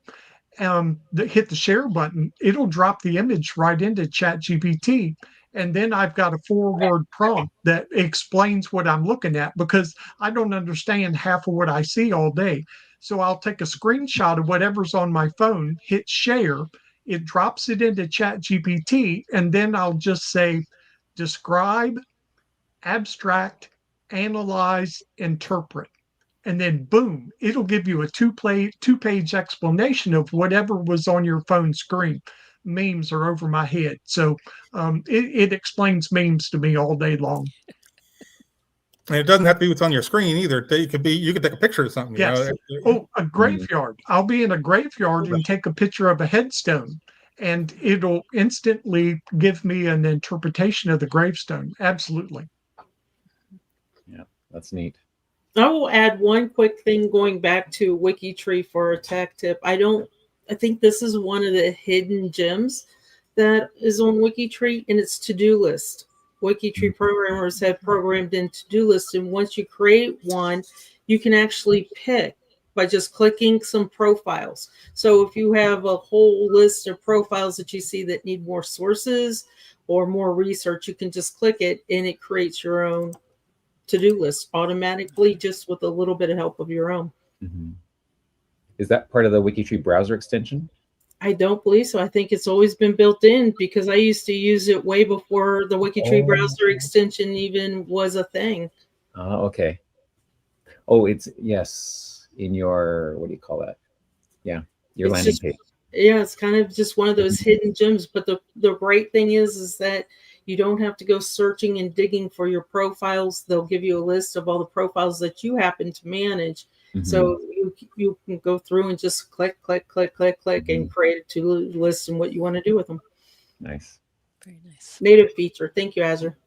hit the share button, it'll drop the image right into ChatGPT. And then I've got a 4-word prompt that explains what I'm looking at, because I don't understand half of what I see all day. So I'll take a screenshot of whatever's on my phone, hit share, it drops it into ChatGPT, and then I'll just say, describe, abstract, analyze, interpret. And then boom, it'll give you a 2-page explanation of whatever was on your phone screen. Memes are over my head. So it explains memes to me all day long. And it doesn't have to be what's on your screen either. You could take a picture of something. Yes. Oh, a graveyard. I'll be in a graveyard and take a picture of a headstone, and it'll instantly give me an interpretation of the gravestone. Absolutely. Yeah, that's neat. I will add one quick thing going back to WikiTree for a tech tip. I think this is one of the hidden gems that is on WikiTree, and it's to-do list. WikiTree programmers have programmed in to-do lists, and once you create one, you can actually pick by just clicking some profiles. So if you have a whole list of profiles that you see that need more sources or more research, you can just click it and it creates your own to-do list automatically, just with a little bit of help of your own. Mm-hmm. Is that part of the WikiTree browser extension? I don't believe so. I think it's always been built in, because I used to use it way before the WikiTree browser extension even was a thing. Okay. Oh, it's, yes, in your, what do you call that? Yeah, your landing page. Yeah, it's kind of just one of those hidden gems. But the great thing is that you don't have to go searching and digging for your profiles. They'll give you a list of all the profiles that you happen to manage. Mm-hmm. So you can go through and just click, mm-hmm. and create a to-do list and what you want to do with them. Nice. Very nice. Native feature. Thank you, Azure.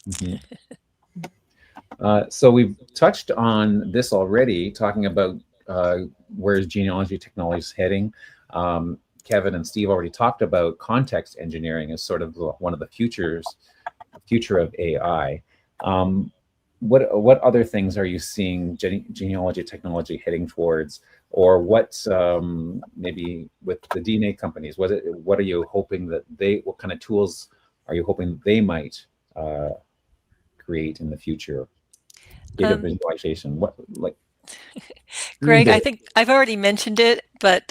Mm-hmm. So we've touched on this already, talking about where's genealogy technology is heading. Kevin and Steve already talked about context engineering as sort of one of the future of AI. What other things are you seeing genealogy technology heading towards, or what maybe with the DNA companies? What are you hoping that what kind of tools are you hoping they might create in the future? Data visualization. What, like? Greg, I think I've already mentioned it, but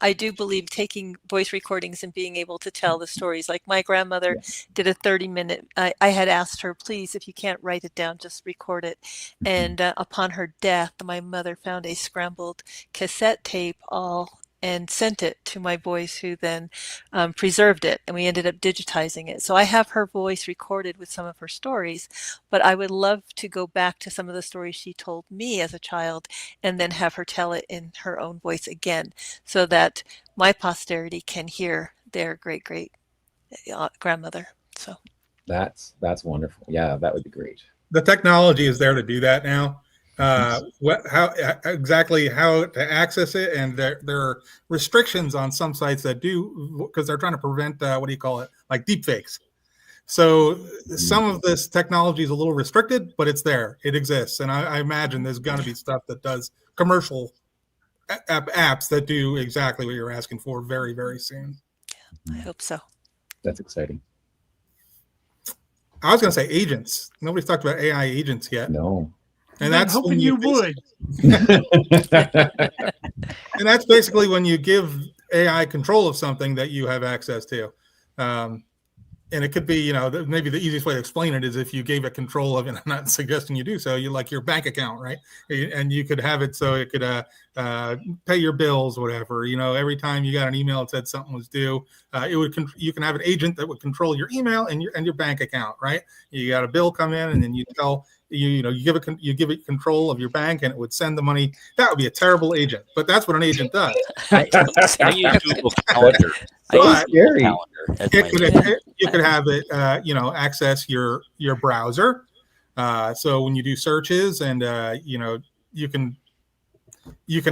I do believe taking voice recordings and being able to tell the stories. Like my grandmother did a 30-minute, I had asked her, please, if you can't write it down, just record it. And upon her death, my mother found a scrambled cassette tape and sent it to my voice, who then preserved it, and we ended up digitizing it. So I have her voice recorded with some of her stories, but I would love to go back to some of the stories she told me as a child and then have her tell it in her own voice again, so that my posterity can hear their great grandmother. So that's wonderful. Yeah, that would be great. The technology is there to do that now. How to access it, and there are restrictions on some sites that do, because they're trying to prevent like deep fakes. So some of this technology is a little restricted, but it's there, it exists, and I imagine there's going to be stuff that does commercial apps that do exactly what you're asking for very, very soon. Yeah, I hope so. That's exciting. I was going to say agents. Nobody's talked about AI agents yet. No. And that's hoping you would. And that's basically when you give AI control of something that you have access to. And it could be, maybe the easiest way to explain it is if you gave it control of, and I'm not suggesting you do so, you like your bank account, right? And you could have it so it could pay your bills, whatever. Every time you got an email that said something was due, you can have an agent that would control your email and your bank account, right? You got a bill come in, and then you tell you give it control of your bank, and it would send the money. That would be a terrible agent, but that's what an agent does. I use Google Calendar. So scary. You could have it, access your browser. So when you do searches, and you can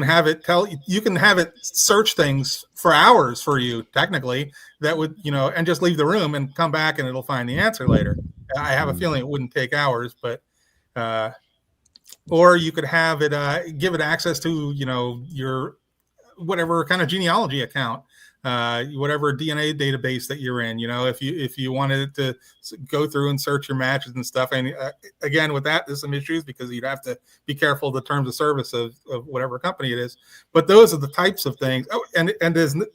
have it search things for hours for you, technically, that would, and just leave the room and come back, and it'll find the answer later. I have a feeling it wouldn't take hours, but or you could have it give it access to your whatever kind of genealogy account, whatever DNA database that you're in. If you wanted it to go through and search your matches and stuff. And again, with that, there's some issues, because you'd have to be careful of the terms of service of whatever company it is. But those are the types of things.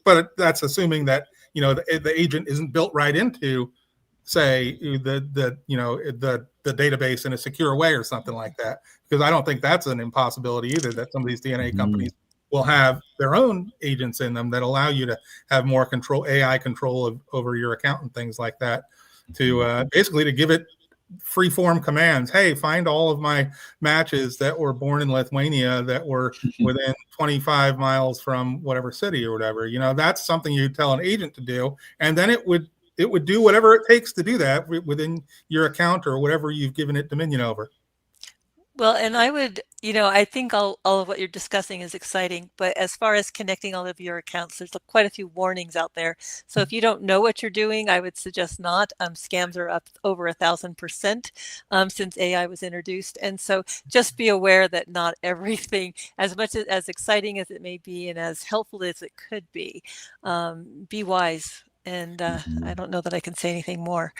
But that's assuming that the agent isn't built right into, say, the database in a secure way or something like that, because I don't think that's an impossibility either, that some of these DNA companies will have their own agents in them that allow you to have more control, AI control over your account and things like that, to basically to give it free form commands. Hey, find all of my matches that were born in Lithuania that were within 25 miles from whatever city or whatever. That's something you tell an agent to do, and then it would do whatever it takes to do that within your account or whatever you've given it dominion over. Well, and I would, I think all of what you're discussing is exciting, but as far as connecting all of your accounts, there's quite a few warnings out there. So if you don't know what you're doing, I would suggest not. Scams are up over 1,000% since AI was introduced. And so just be aware that not everything, as much as exciting as it may be and as helpful as it could be wise. And I don't know that I can say anything more.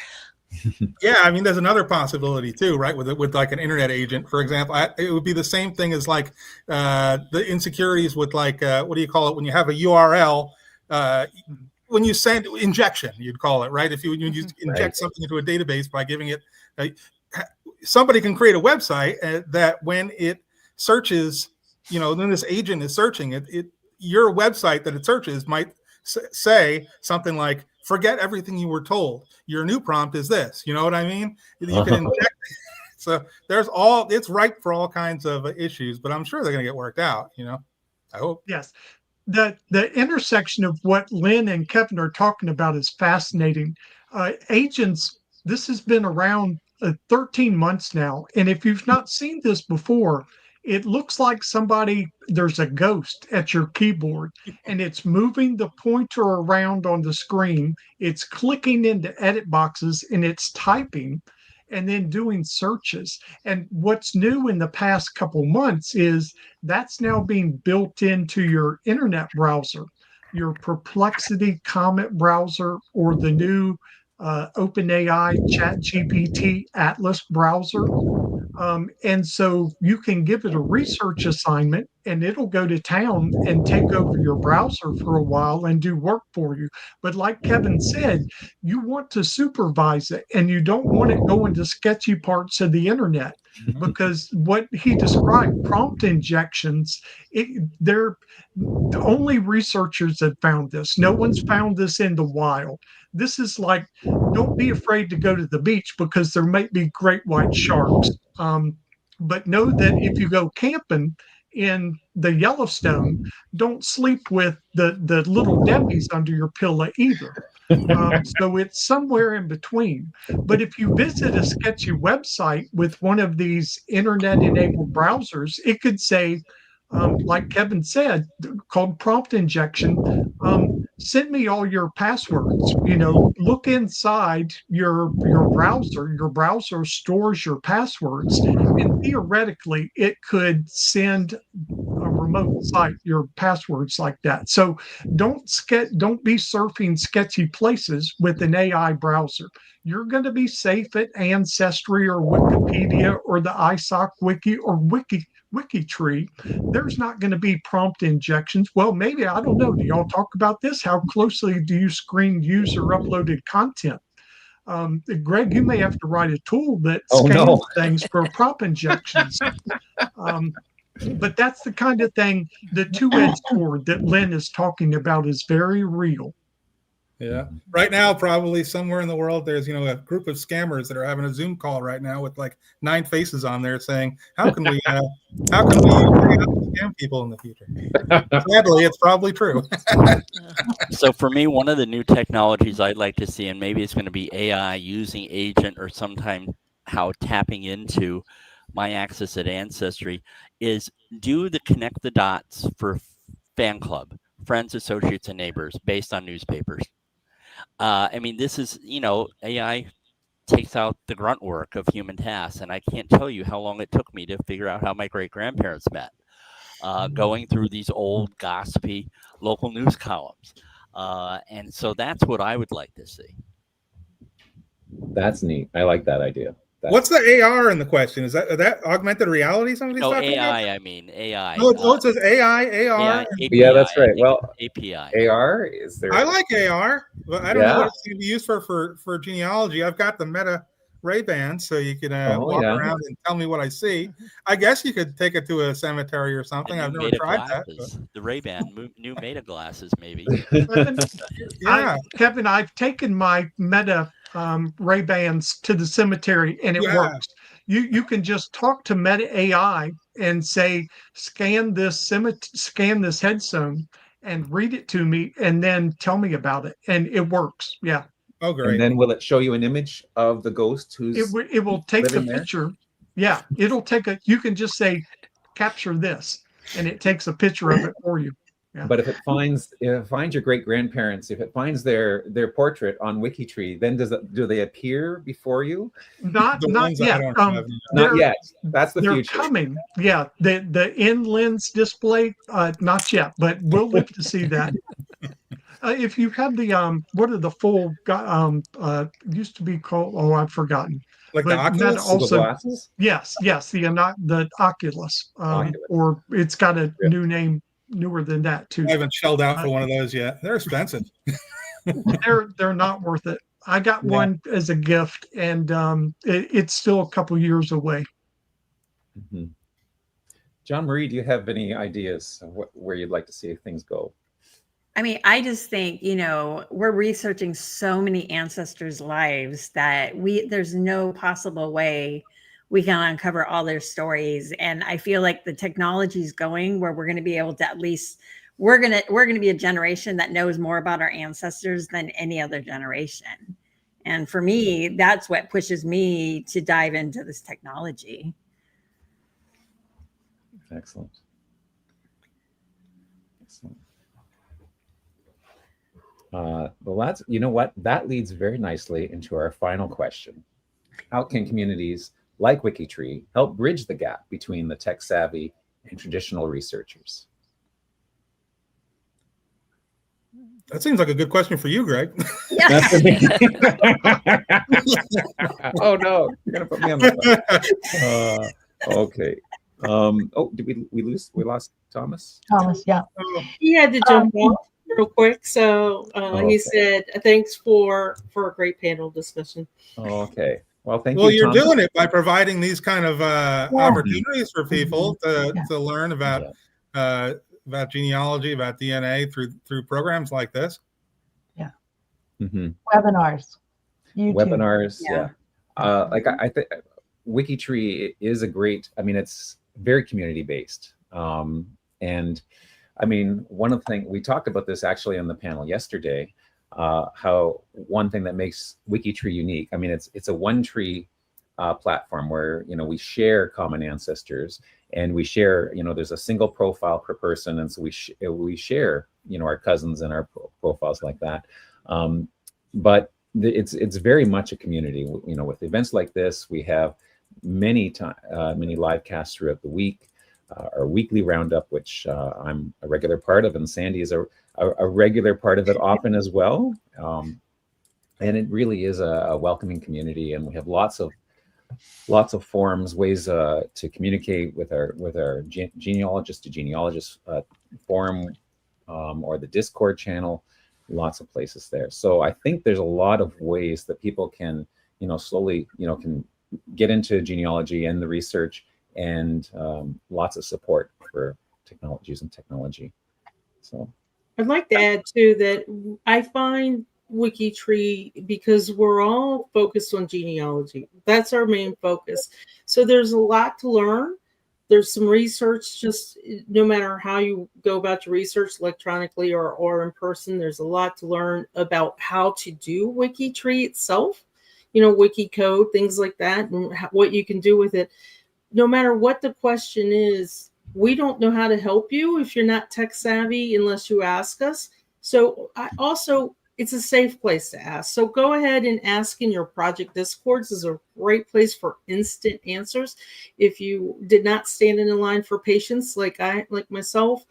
Yeah, I mean, there's another possibility too, right? With like an internet agent, for example, it would be the same thing as like the insecurities with like what do you call it when you have a URL? When you send injection, you'd call it, right? If you inject something into a database by giving it, somebody can create a website that when it searches, then this agent is searching it. Your website that it searches might say something like, forget everything you were told. Your new prompt is this. You know what I mean? You can inject. So it's ripe for all kinds of issues, but I'm sure they're going to get worked out. I hope. Yes. The intersection of what Lynn and Kevin are talking about is fascinating. Agents, this has been around 13 months now. And if you've not seen this before, it looks like there's a ghost at your keyboard and it's moving the pointer around on the screen. It's clicking into edit boxes and it's typing and then doing searches. And what's new in the past couple months is that's now being built into your internet browser, your Perplexity Comet browser, or the new OpenAI ChatGPT Atlas browser. And so you can give it a research assignment and it'll go to town and take over your browser for a while and do work for you. But like Kevin said, you want to supervise it and you don't want it going to sketchy parts of the internet, because what he described, prompt injections, they're the only researchers that found this. No one's found this in the wild. This is like, don't be afraid to go to the beach because there might be great white sharks. But know that if you go camping in the Yellowstone, don't sleep with the little Debbie's under your pillow either. So it's somewhere in between. But if you visit a sketchy website with one of these internet-enabled browsers, it could say, like Kevin said, called prompt injection, send me all your passwords. Look inside your browser. Your browser stores your passwords, and theoretically, it could send a remote site your passwords like that. So don't be surfing sketchy places with an AI browser. You're going to be safe at Ancestry or Wikipedia or the ISOC wiki or WikiTree. There's not going to be prompt injections. Well, maybe, I don't know. Do y'all talk about this? How closely do you screen user uploaded content? Greg, you may have to write a tool that scans things for prompt injections. But that's the kind of thing, the two-edged sword that Lynn is talking about is very real. Yeah. Right now, probably somewhere in the world, there's, a group of scammers that are having a Zoom call right now with like 9 faces on there saying, how can we scam people in the future? Sadly, it's probably true. So for me, one of the new technologies I'd like to see, and maybe it's going to be AI using agent or sometime how tapping into my access at Ancestry, is do the connect the dots for fan club, friends, associates, and neighbors based on newspapers. This is, AI takes out the grunt work of human tasks. And I can't tell you how long it took me to figure out how my great-grandparents met, going through these old gossipy local news columns. And so that's what I would like to see. That's neat. I like that idea. What's the AR in the question? Is that augmented reality? Somebody's talking AI, about? I mean AI. It says AI, AR. Yeah, that's right. Well, API. AR is there. I like AR, but I don't know what it's going to be used for genealogy. I've got the Meta Ray-Ban, so you can walk around and tell me what I see. I guess you could take it to a cemetery or something. I've never tried glasses. That. The Ray-Ban, new Meta glasses, maybe. Kevin, I've taken my Meta Ray-Bans to the cemetery and it works. You can just talk to Meta AI and say, scan this headstone and read it to me and then tell me about it. And it works. Yeah. Oh, great. And then will it show you an image of the ghost who's it will take the there? picture. Yeah, it'll take you can just say, capture this, and it takes a picture of it for you. Yeah. But if it finds your great grandparents, if it finds their portrait on WikiTree, then do they appear before you? Not yet. Not yet. That's the they're future. coming. Yeah, the in-lens display, not yet, but we'll look to see that. If you have the what are the full used to be called? Oh, I've forgotten. Like but the Oculus? Also, glasses? Yes, the Oculus, or it's got a new name, newer than that too. I haven't shelled out for one of those yet. They're expensive. They're not worth it. I got one as a gift, and it's still a couple years away. Mm-hmm. Jon Marie, do you have any ideas of where you'd like to see things go? I mean, I just think, we're researching so many ancestors' lives that there's no possible way we can uncover all their stories. And I feel like the technology is going where we're going to be able to at least, we're going to be a generation that knows more about our ancestors than any other generation. And for me, that's what pushes me to dive into this technology. Excellent. Well, you know what? That leads very nicely into our final question. How can communities like WikiTree help bridge the gap between the tech savvy and traditional researchers? That seems like a good question for you, Greg. Oh no, you're gonna put me on the spot. Okay. Oh, did we lost Thomas? Thomas, yeah. He had to jump off real quick, so okay. He said, "Thanks for a great panel discussion." Oh, okay. Well, thank you. Well, you're Thomas. doing it by providing these kind of opportunities for people to learn about genealogy, about DNA through programs like this. Yeah. Mm-hmm. Webinars. YouTube. Webinars. Yeah. Like I think WikiTree is a great. I mean, it's very community based. And I mean, one of the things we talked about this actually on the panel yesterday. How one thing that makes WikiTree unique. I mean, it's a one tree platform where we share common ancestors, and we share there's a single profile per person, and so we share our cousins and our profiles like that. But it's very much a community. With events like this, we have many LiveCasts throughout the week. Our weekly roundup, which I'm a regular part of, and Sandy is a regular part of it often as well. And it really is a welcoming community, and we have lots of forums, ways to communicate with our genealogist to genealogist forum, or the Discord channel. Lots of places there. So I think there's a lot of ways that people can slowly can get into genealogy and the research, and lots of support for technology. So I'd like to add too that I find WikiTree, because we're all focused on genealogy. That's our main focus. So there's a lot to learn. There's some research, just no matter how you go about your research, electronically or in person, there's a lot to learn about how to do WikiTree itself, wiki code, things like that, and what you can do with it. No matter what the question is, we don't know how to help you if you're not tech savvy unless you ask us. So it's a safe place to ask. So go ahead and ask in your project Discords. Is a great place for instant answers. If you did not stand in a line for patience like myself,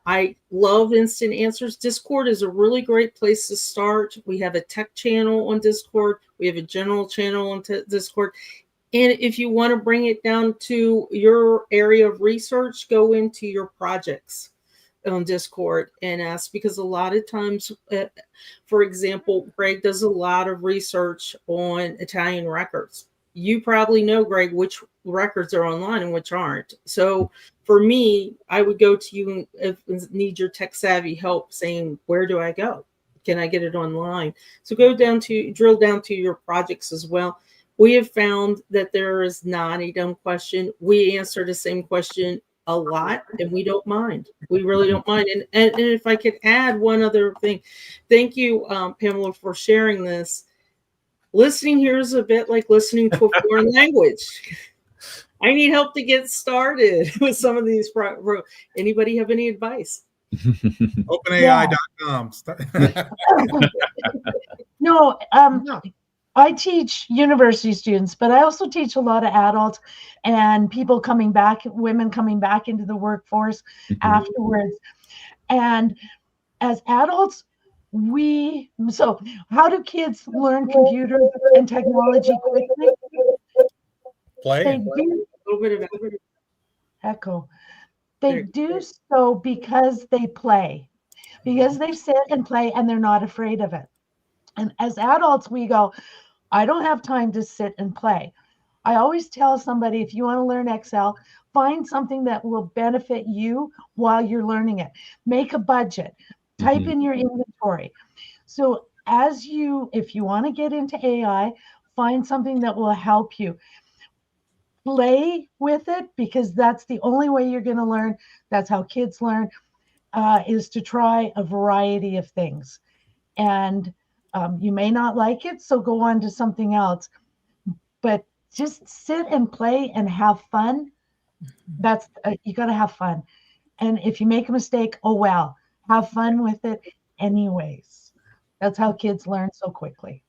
I love instant answers. Discord is a really great place to start. We have a tech channel on Discord. We have a general channel on Discord. And if you want to bring it down to your area of research, go into your projects on Discord and ask, because a lot of times, for example, Greg does a lot of research on Italian records. You probably know, Greg, which records are online and which aren't. So for me, I would go to you if need your tech savvy help saying, where do I go? Can I get it online? So drill down to your projects as well. We have found that there is not a dumb question. We answer the same question a lot, and we don't mind. We really don't mind. And if I could add one other thing, thank you, Pamela, for sharing this. Listening here is a bit like listening to a foreign language. I need help to get started with some of these. Anybody have any advice? OpenAI.com. No, I teach university students, but I also teach a lot of adults and people coming back, women coming back into the workforce afterwards. And as adults, so how do kids learn computers and technology quickly? Play. They do. A little bit of Echo. They do so because they play, because they sit and play and they're not afraid of it. And as adults, we go, I don't have time to sit and play. I always tell somebody, if you want to learn Excel, find something that will benefit you while you're learning it. Make a budget, type in your inventory. So if you want to get into AI, find something that will help you. Play with it, because that's the only way you're going to learn. That's how kids learn, is to try a variety of things. And you may not like it, so go on to something else. But just sit and play and have fun. That's you got to have fun. And if you make a mistake, oh well, have fun with it anyways. That's how kids learn so quickly.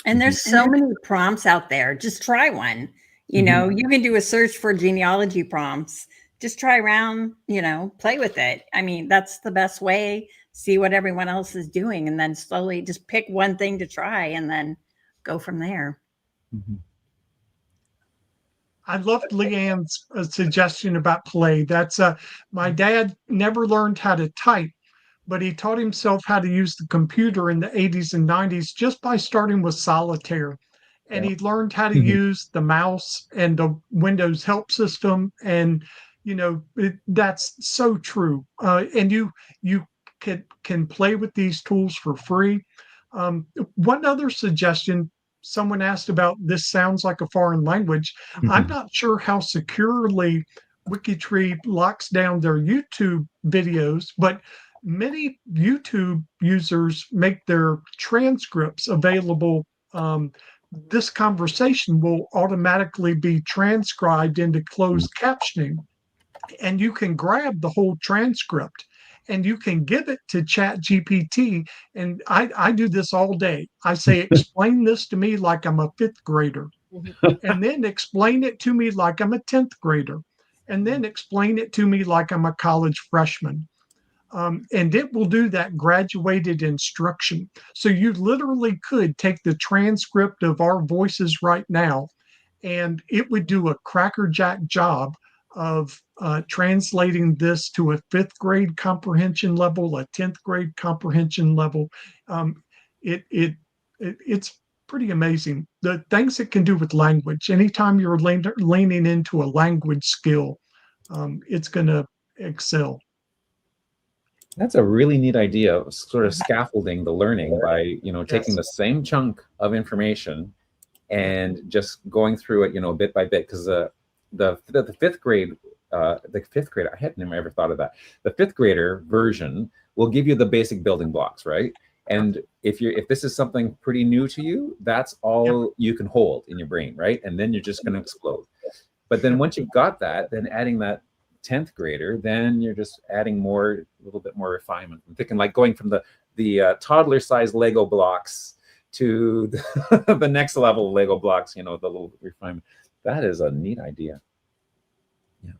And there's so many prompts out there. Just try one. You know, you can do a search for genealogy prompts. Just try around, play with it. I mean, that's the best way. See what everyone else is doing, and then slowly just pick one thing to try and then go from there. I loved Leanne's suggestion about play. That's my dad never learned how to type, but he taught himself how to use the computer in the 80s and 90s just by starting with solitaire. And he learned how to use the mouse and the Windows help system. And, that's so true. And you can play with these tools for free. One other suggestion, someone asked about, this sounds like a foreign language. I'm not sure how securely WikiTree locks down their YouTube videos, but many YouTube users make their transcripts available. This conversation will automatically be transcribed into closed captioning, and you can grab the whole transcript and you can give it to ChatGPT. And I do this all day. I say, explain this to me like I'm a 5th grader, and then explain it to me like I'm a 10th grader, and then explain it to me like I'm a college freshman. And it will do that graduated instruction. So you literally could take the transcript of our voices right now, and it would do a crackerjack job of translating this to a 5th grade comprehension level, a 10th grade comprehension level. It's pretty amazing. The things it can do with language. Anytime you're leaning into a language skill, it's going to excel. That's a really neat idea of sort of scaffolding the learning by, taking the same chunk of information and just going through it, bit by bit. Because the 5th grade, I hadn't ever thought of that. The 5th grader version will give you the basic building blocks, right? And if this is something pretty new to you, that's all you can hold in your brain, right? And then you're just going to explode. But then once you've got that, then adding that 10th grader, then you're just adding a little bit more refinement. I'm thinking like going from the toddler size Lego blocks to the next level Lego blocks, the little refinement. That is a neat idea. Yeah.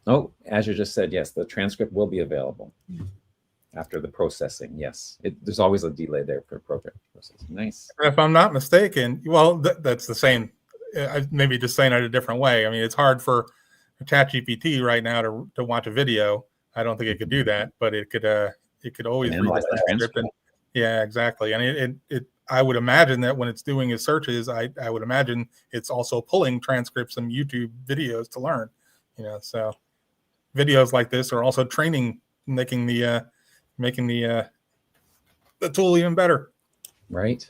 Oh, as you just said, yes, the transcript will be available after the processing. Yes, there's always a delay there for program processing. Nice. If I'm not mistaken, well, that's the same. Maybe just saying it a different way. I mean, it's hard for ChatGPT right now to watch a video. I don't think it could do that, but it could always read the transcript. Yeah, exactly. And I would imagine that when it's doing its searches, I would imagine it's also pulling transcripts from YouTube videos to learn. So videos like this are also training, making the tool even better. Right.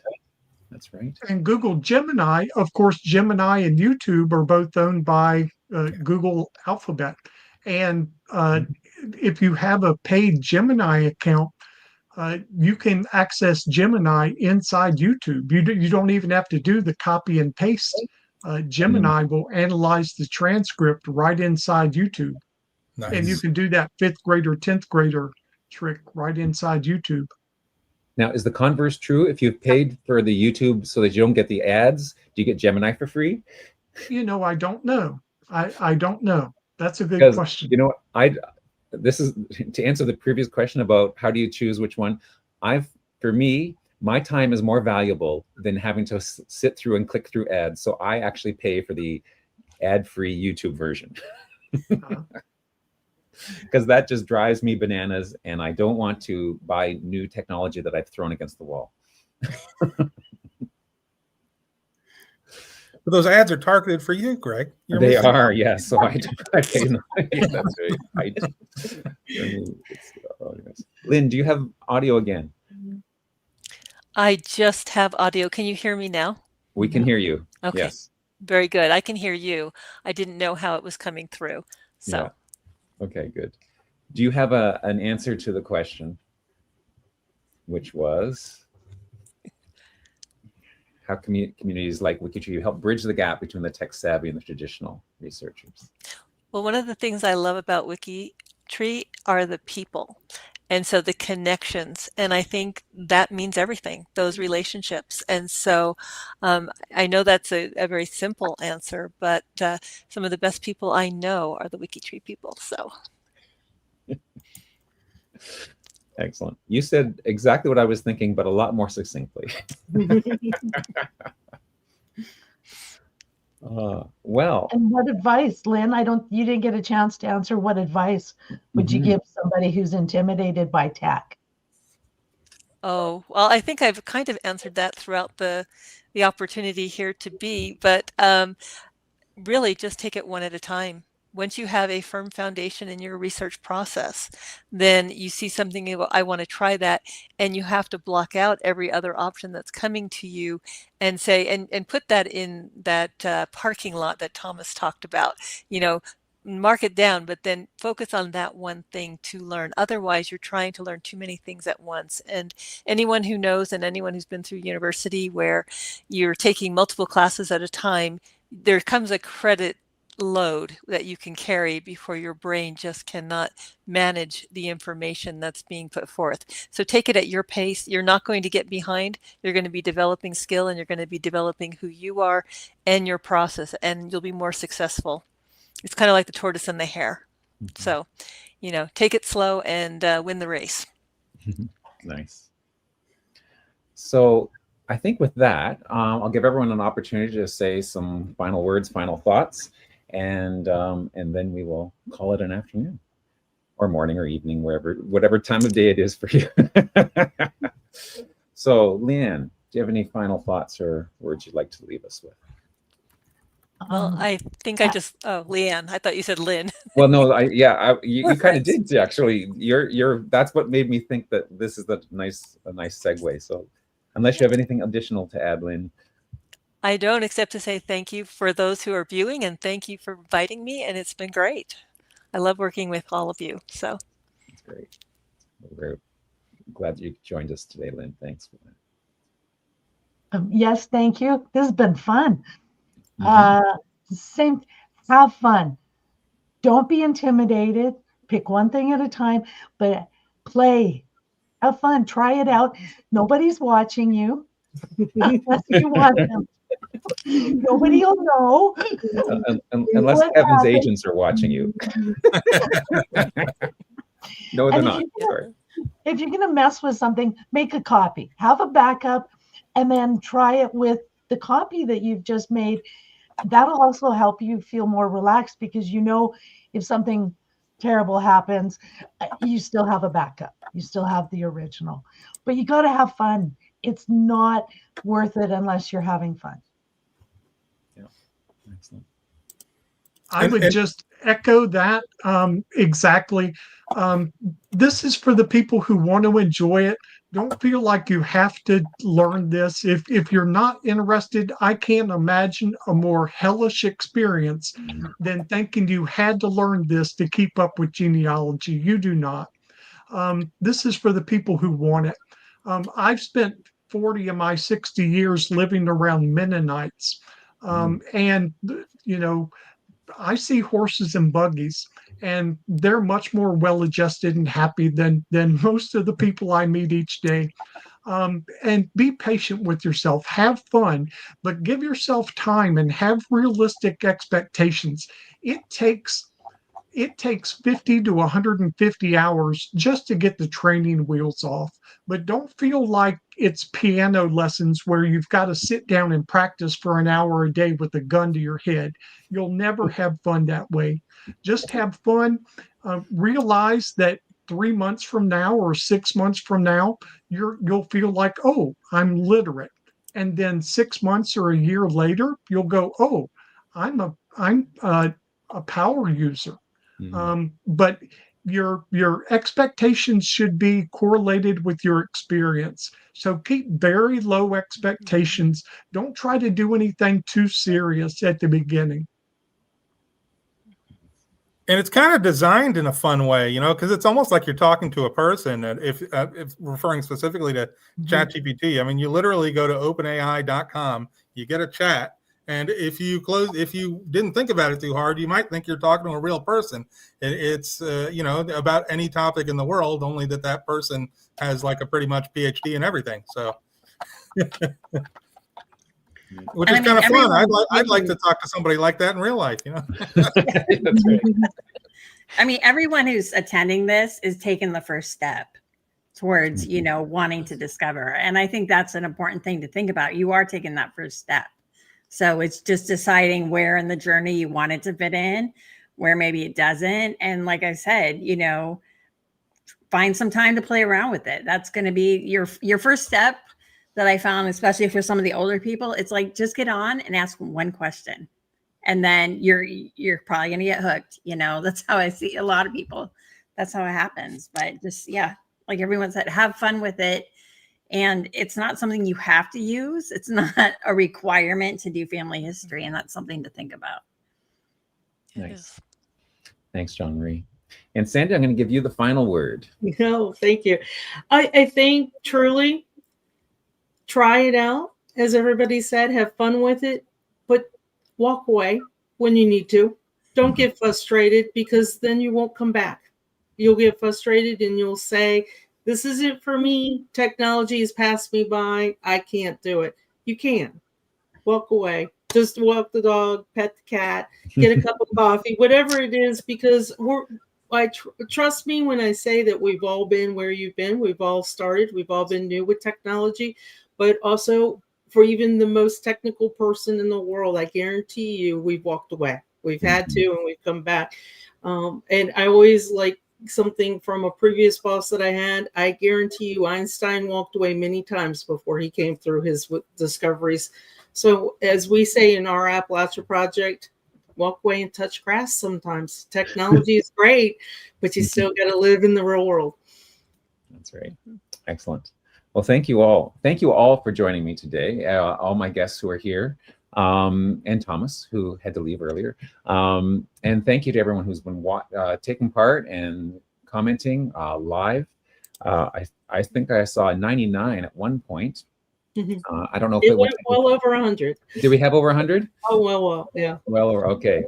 That's right. And Google Gemini, of course, Gemini and YouTube are both owned by Google Alphabet. And if you have a paid Gemini account, you can access Gemini inside YouTube. You don't even have to do the copy and paste Gemini will analyze the transcript right inside YouTube. Nice. And you can do that 5th grader, 10th grader trick right inside YouTube. Now, is the converse true? If you've paid for the YouTube so that you don't get the ads, do you get Gemini for free? You know, I don't know. I don't know. That's a good question. You know, this is to answer the previous question about how do you choose which one. For me, my time is more valuable than having to sit through and click through ads. So I actually pay for the ad-free YouTube version. Because that just drives me bananas, and I don't want to buy new technology that I've thrown against the wall. But those ads are targeted for you, Greg. They are, yes. So I pay them. Yeah, that's right. Lynn, do you have audio again? I just have audio. Can you hear me now? We can hear you. Okay. Yes. Very good. I can hear you. I didn't know how it was coming through. So. Yeah. Okay, good. Do you have an answer to the question, which was how communities like WikiTree help bridge the gap between the tech savvy and the traditional researchers? Well, one of the things I love about WikiTree are the people. And so the connections, and I think that means everything, those relationships. And so I know that's a very simple answer, but some of the best people I know are the WikiTree people. So. Excellent. You said exactly what I was thinking, but a lot more succinctly. Well. And what advice, Lynn? You didn't get a chance to answer. What advice would you give somebody who's intimidated by tech? Oh, well, I think I've kind of answered that throughout the opportunity here to be, but really just take it one at a time. Once you have a firm foundation in your research process, then you see something, I want to try that, and you have to block out every other option that's coming to you and say, and put that in that parking lot that Thomas talked about, you know, mark it down, but then focus on that one thing to learn. Otherwise, you're trying to learn too many things at once. And anyone who knows, and anyone who's been through university where you're taking multiple classes at a time, there comes a credit load that you can carry before your brain just cannot manage the information that's being put forth. So take it at your pace. You're not going to get behind. You're going to be developing skill, and you're going to be developing who you are and your process, and you'll be more successful. It's kind of like the tortoise and the hare. So, you know, take it slow and win the race. Nice. So I think with that, I'll give everyone an opportunity to say some final words, final thoughts, and then we will call it an afternoon or morning or evening, whatever time of day it is for you. So Lianne, do you have any final thoughts or words you'd like to leave us with? Well, I think Lianne, I thought you said Lynn. Well, no, you kind of did actually. That's what made me think that this is a nice segue. So unless you have anything additional to add, Lynn. I don't, except to say thank you for those who are viewing, and thank you for inviting me, and it's been great. I love working with all of you. So that's great. We're glad you joined us today, Lynn. Thanks for that. Yes, thank you. This has been fun. Have fun. Don't be intimidated. Pick one thing at a time, but play. Have fun. Try it out. Nobody's watching you unless you want them. Nobody will know. Unless Kevin's agents are watching you. No, they're not. If you're going to mess with something, make a copy. Have a backup, and then try it with the copy that you've just made. That'll also help you feel more relaxed, because you know if something terrible happens, you still have a backup. You still have the original. But you got to have fun. It's not worth it unless you're having fun. Yeah, excellent. I would just echo that exactly. This is for the people who want to enjoy it. Don't feel like you have to learn this. If you're not interested, I can't imagine a more hellish experience than thinking you had to learn this to keep up with genealogy. You do not. This is for the people who want it. I've spent 40 of my 60 years living around Mennonites. And, I see horses and buggies, and they're much more well-adjusted and happy than most of the people I meet each day. And be patient with yourself, have fun, but give yourself time and have realistic expectations. It takes 50 to 150 hours just to get the training wheels off. But don't feel like it's piano lessons where you've got to sit down and practice for an hour a day with a gun to your head. You'll never have fun that way. Just have fun. Realize that 3 months from now or 6 months from now, you'll feel like, oh, I'm literate. And then 6 months or a year later, you'll go, oh, I'm a power user. But your expectations should be correlated with your experience. So keep very low expectations. Don't try to do anything too serious at the beginning. And it's kind of designed in a fun way, because it's almost like you're talking to a person. And if referring specifically to ChatGPT, I mean, you literally go to openai.com, you get a chat. And if you didn't think about it too hard, you might think you're talking to a real person. It's about any topic in the world, only that person has like a pretty much PhD in everything. So, which is kind of fun. I'd like to talk to somebody like that in real life. That's right. I mean, everyone who's attending this is taking the first step towards wanting to discover, and I think that's an important thing to think about. You are taking that first step. So it's just deciding where in the journey you want it to fit in, where maybe it doesn't. And like I said, find some time to play around with it. That's going to be your first step that I found, especially for some of the older people. It's like, just get on and ask one question. And then you're probably going to get hooked. That's how I see a lot of people. That's how it happens. But just, like everyone said, have fun with it. And it's not something you have to use. It's not a requirement to do family history. And that's something to think about. Nice. Thanks, Jon Marie. And Sandy, I'm going to give you the final word. No, thank you. I think truly try it out. As everybody said, have fun with it, but walk away when you need to. Don't get frustrated, because then you won't come back. You'll get frustrated and you'll say, this isn't for me. Technology has passed me by. I can't do it. You can. Walk away. Just walk the dog, pet the cat, get a cup of coffee, whatever it is, because trust me when I say that we've all been where you've been. We've all started. We've all been new with technology. But also, for even the most technical person in the world, I guarantee you, we've walked away. We've had to, and we've come back. And I always like something from a previous boss that I had. I guarantee you Einstein walked away many times before he came through his discoveries. So as we say in our Appalachia project, walk away and touch grass sometimes. Technology is great, but you still got to live in the real world. That's right. Excellent. Well, thank you all. Thank you all for joining me today. All my guests who are here, and Thomas, who had to leave earlier. And thank you to everyone who's been taking part and commenting live. I think I saw 99 at one point. I don't know if it went well over 100. Did we have over 100? Oh, well, yeah. Well, okay.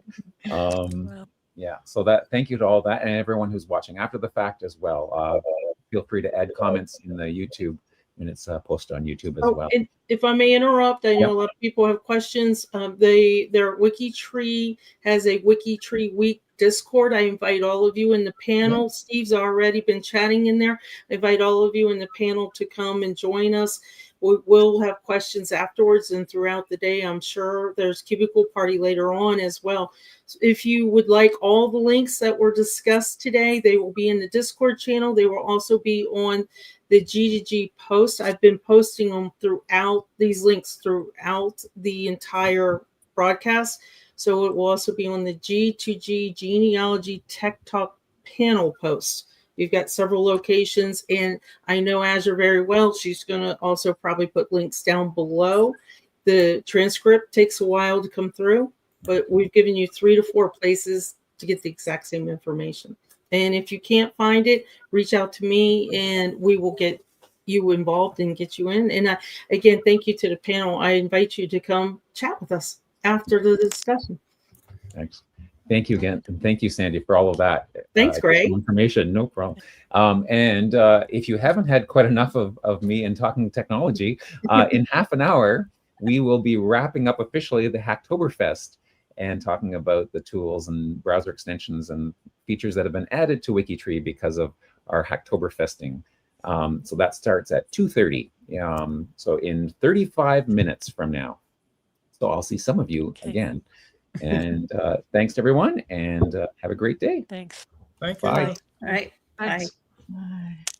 Yeah, so thank you to all that, and everyone who's watching after the fact as well. Feel free to add comments in the YouTube when it's posted on YouTube as well. And if I may interrupt, I know a lot of people have questions. Their WikiTree has a WikiTree Week Discord. I invite all of you in the panel. Steve's already been chatting in there. I invite all of you in the panel to come and join us. We will have questions afterwards and throughout the day. I'm sure there's Cubicle Party later on as well. So if you would like all the links that were discussed today, they will be in the Discord channel. They will also be on the G2G post. I've been posting them throughout these links throughout the entire broadcast. So it will also be on the G2G Genealogy Tech Talk panel post. We've got several locations, and I know Azure very well. She's going to also probably put links down below. The transcript takes a while to come through, but we've given you 3 to 4 places to get the exact same information. And if you can't find it, reach out to me, and we will get you involved and get you in. And again, thank you to the panel. I invite you to come chat with us after the discussion. Thanks. Thank you again. And thank you, Sandy, for all of that. Thanks, Greg. Information, no problem. And if you haven't had quite enough of me and talking technology, in half an hour, we will be wrapping up officially the Hacktoberfest and talking about the tools and browser extensions and features that have been added to WikiTree because of our Hacktoberfesting. So that starts at 2:30. So in 35 minutes from now. So I'll see some of you again. And thanks to everyone, and have a great day. Thanks. Thank you. Bye. All right. Thanks. Bye. Bye.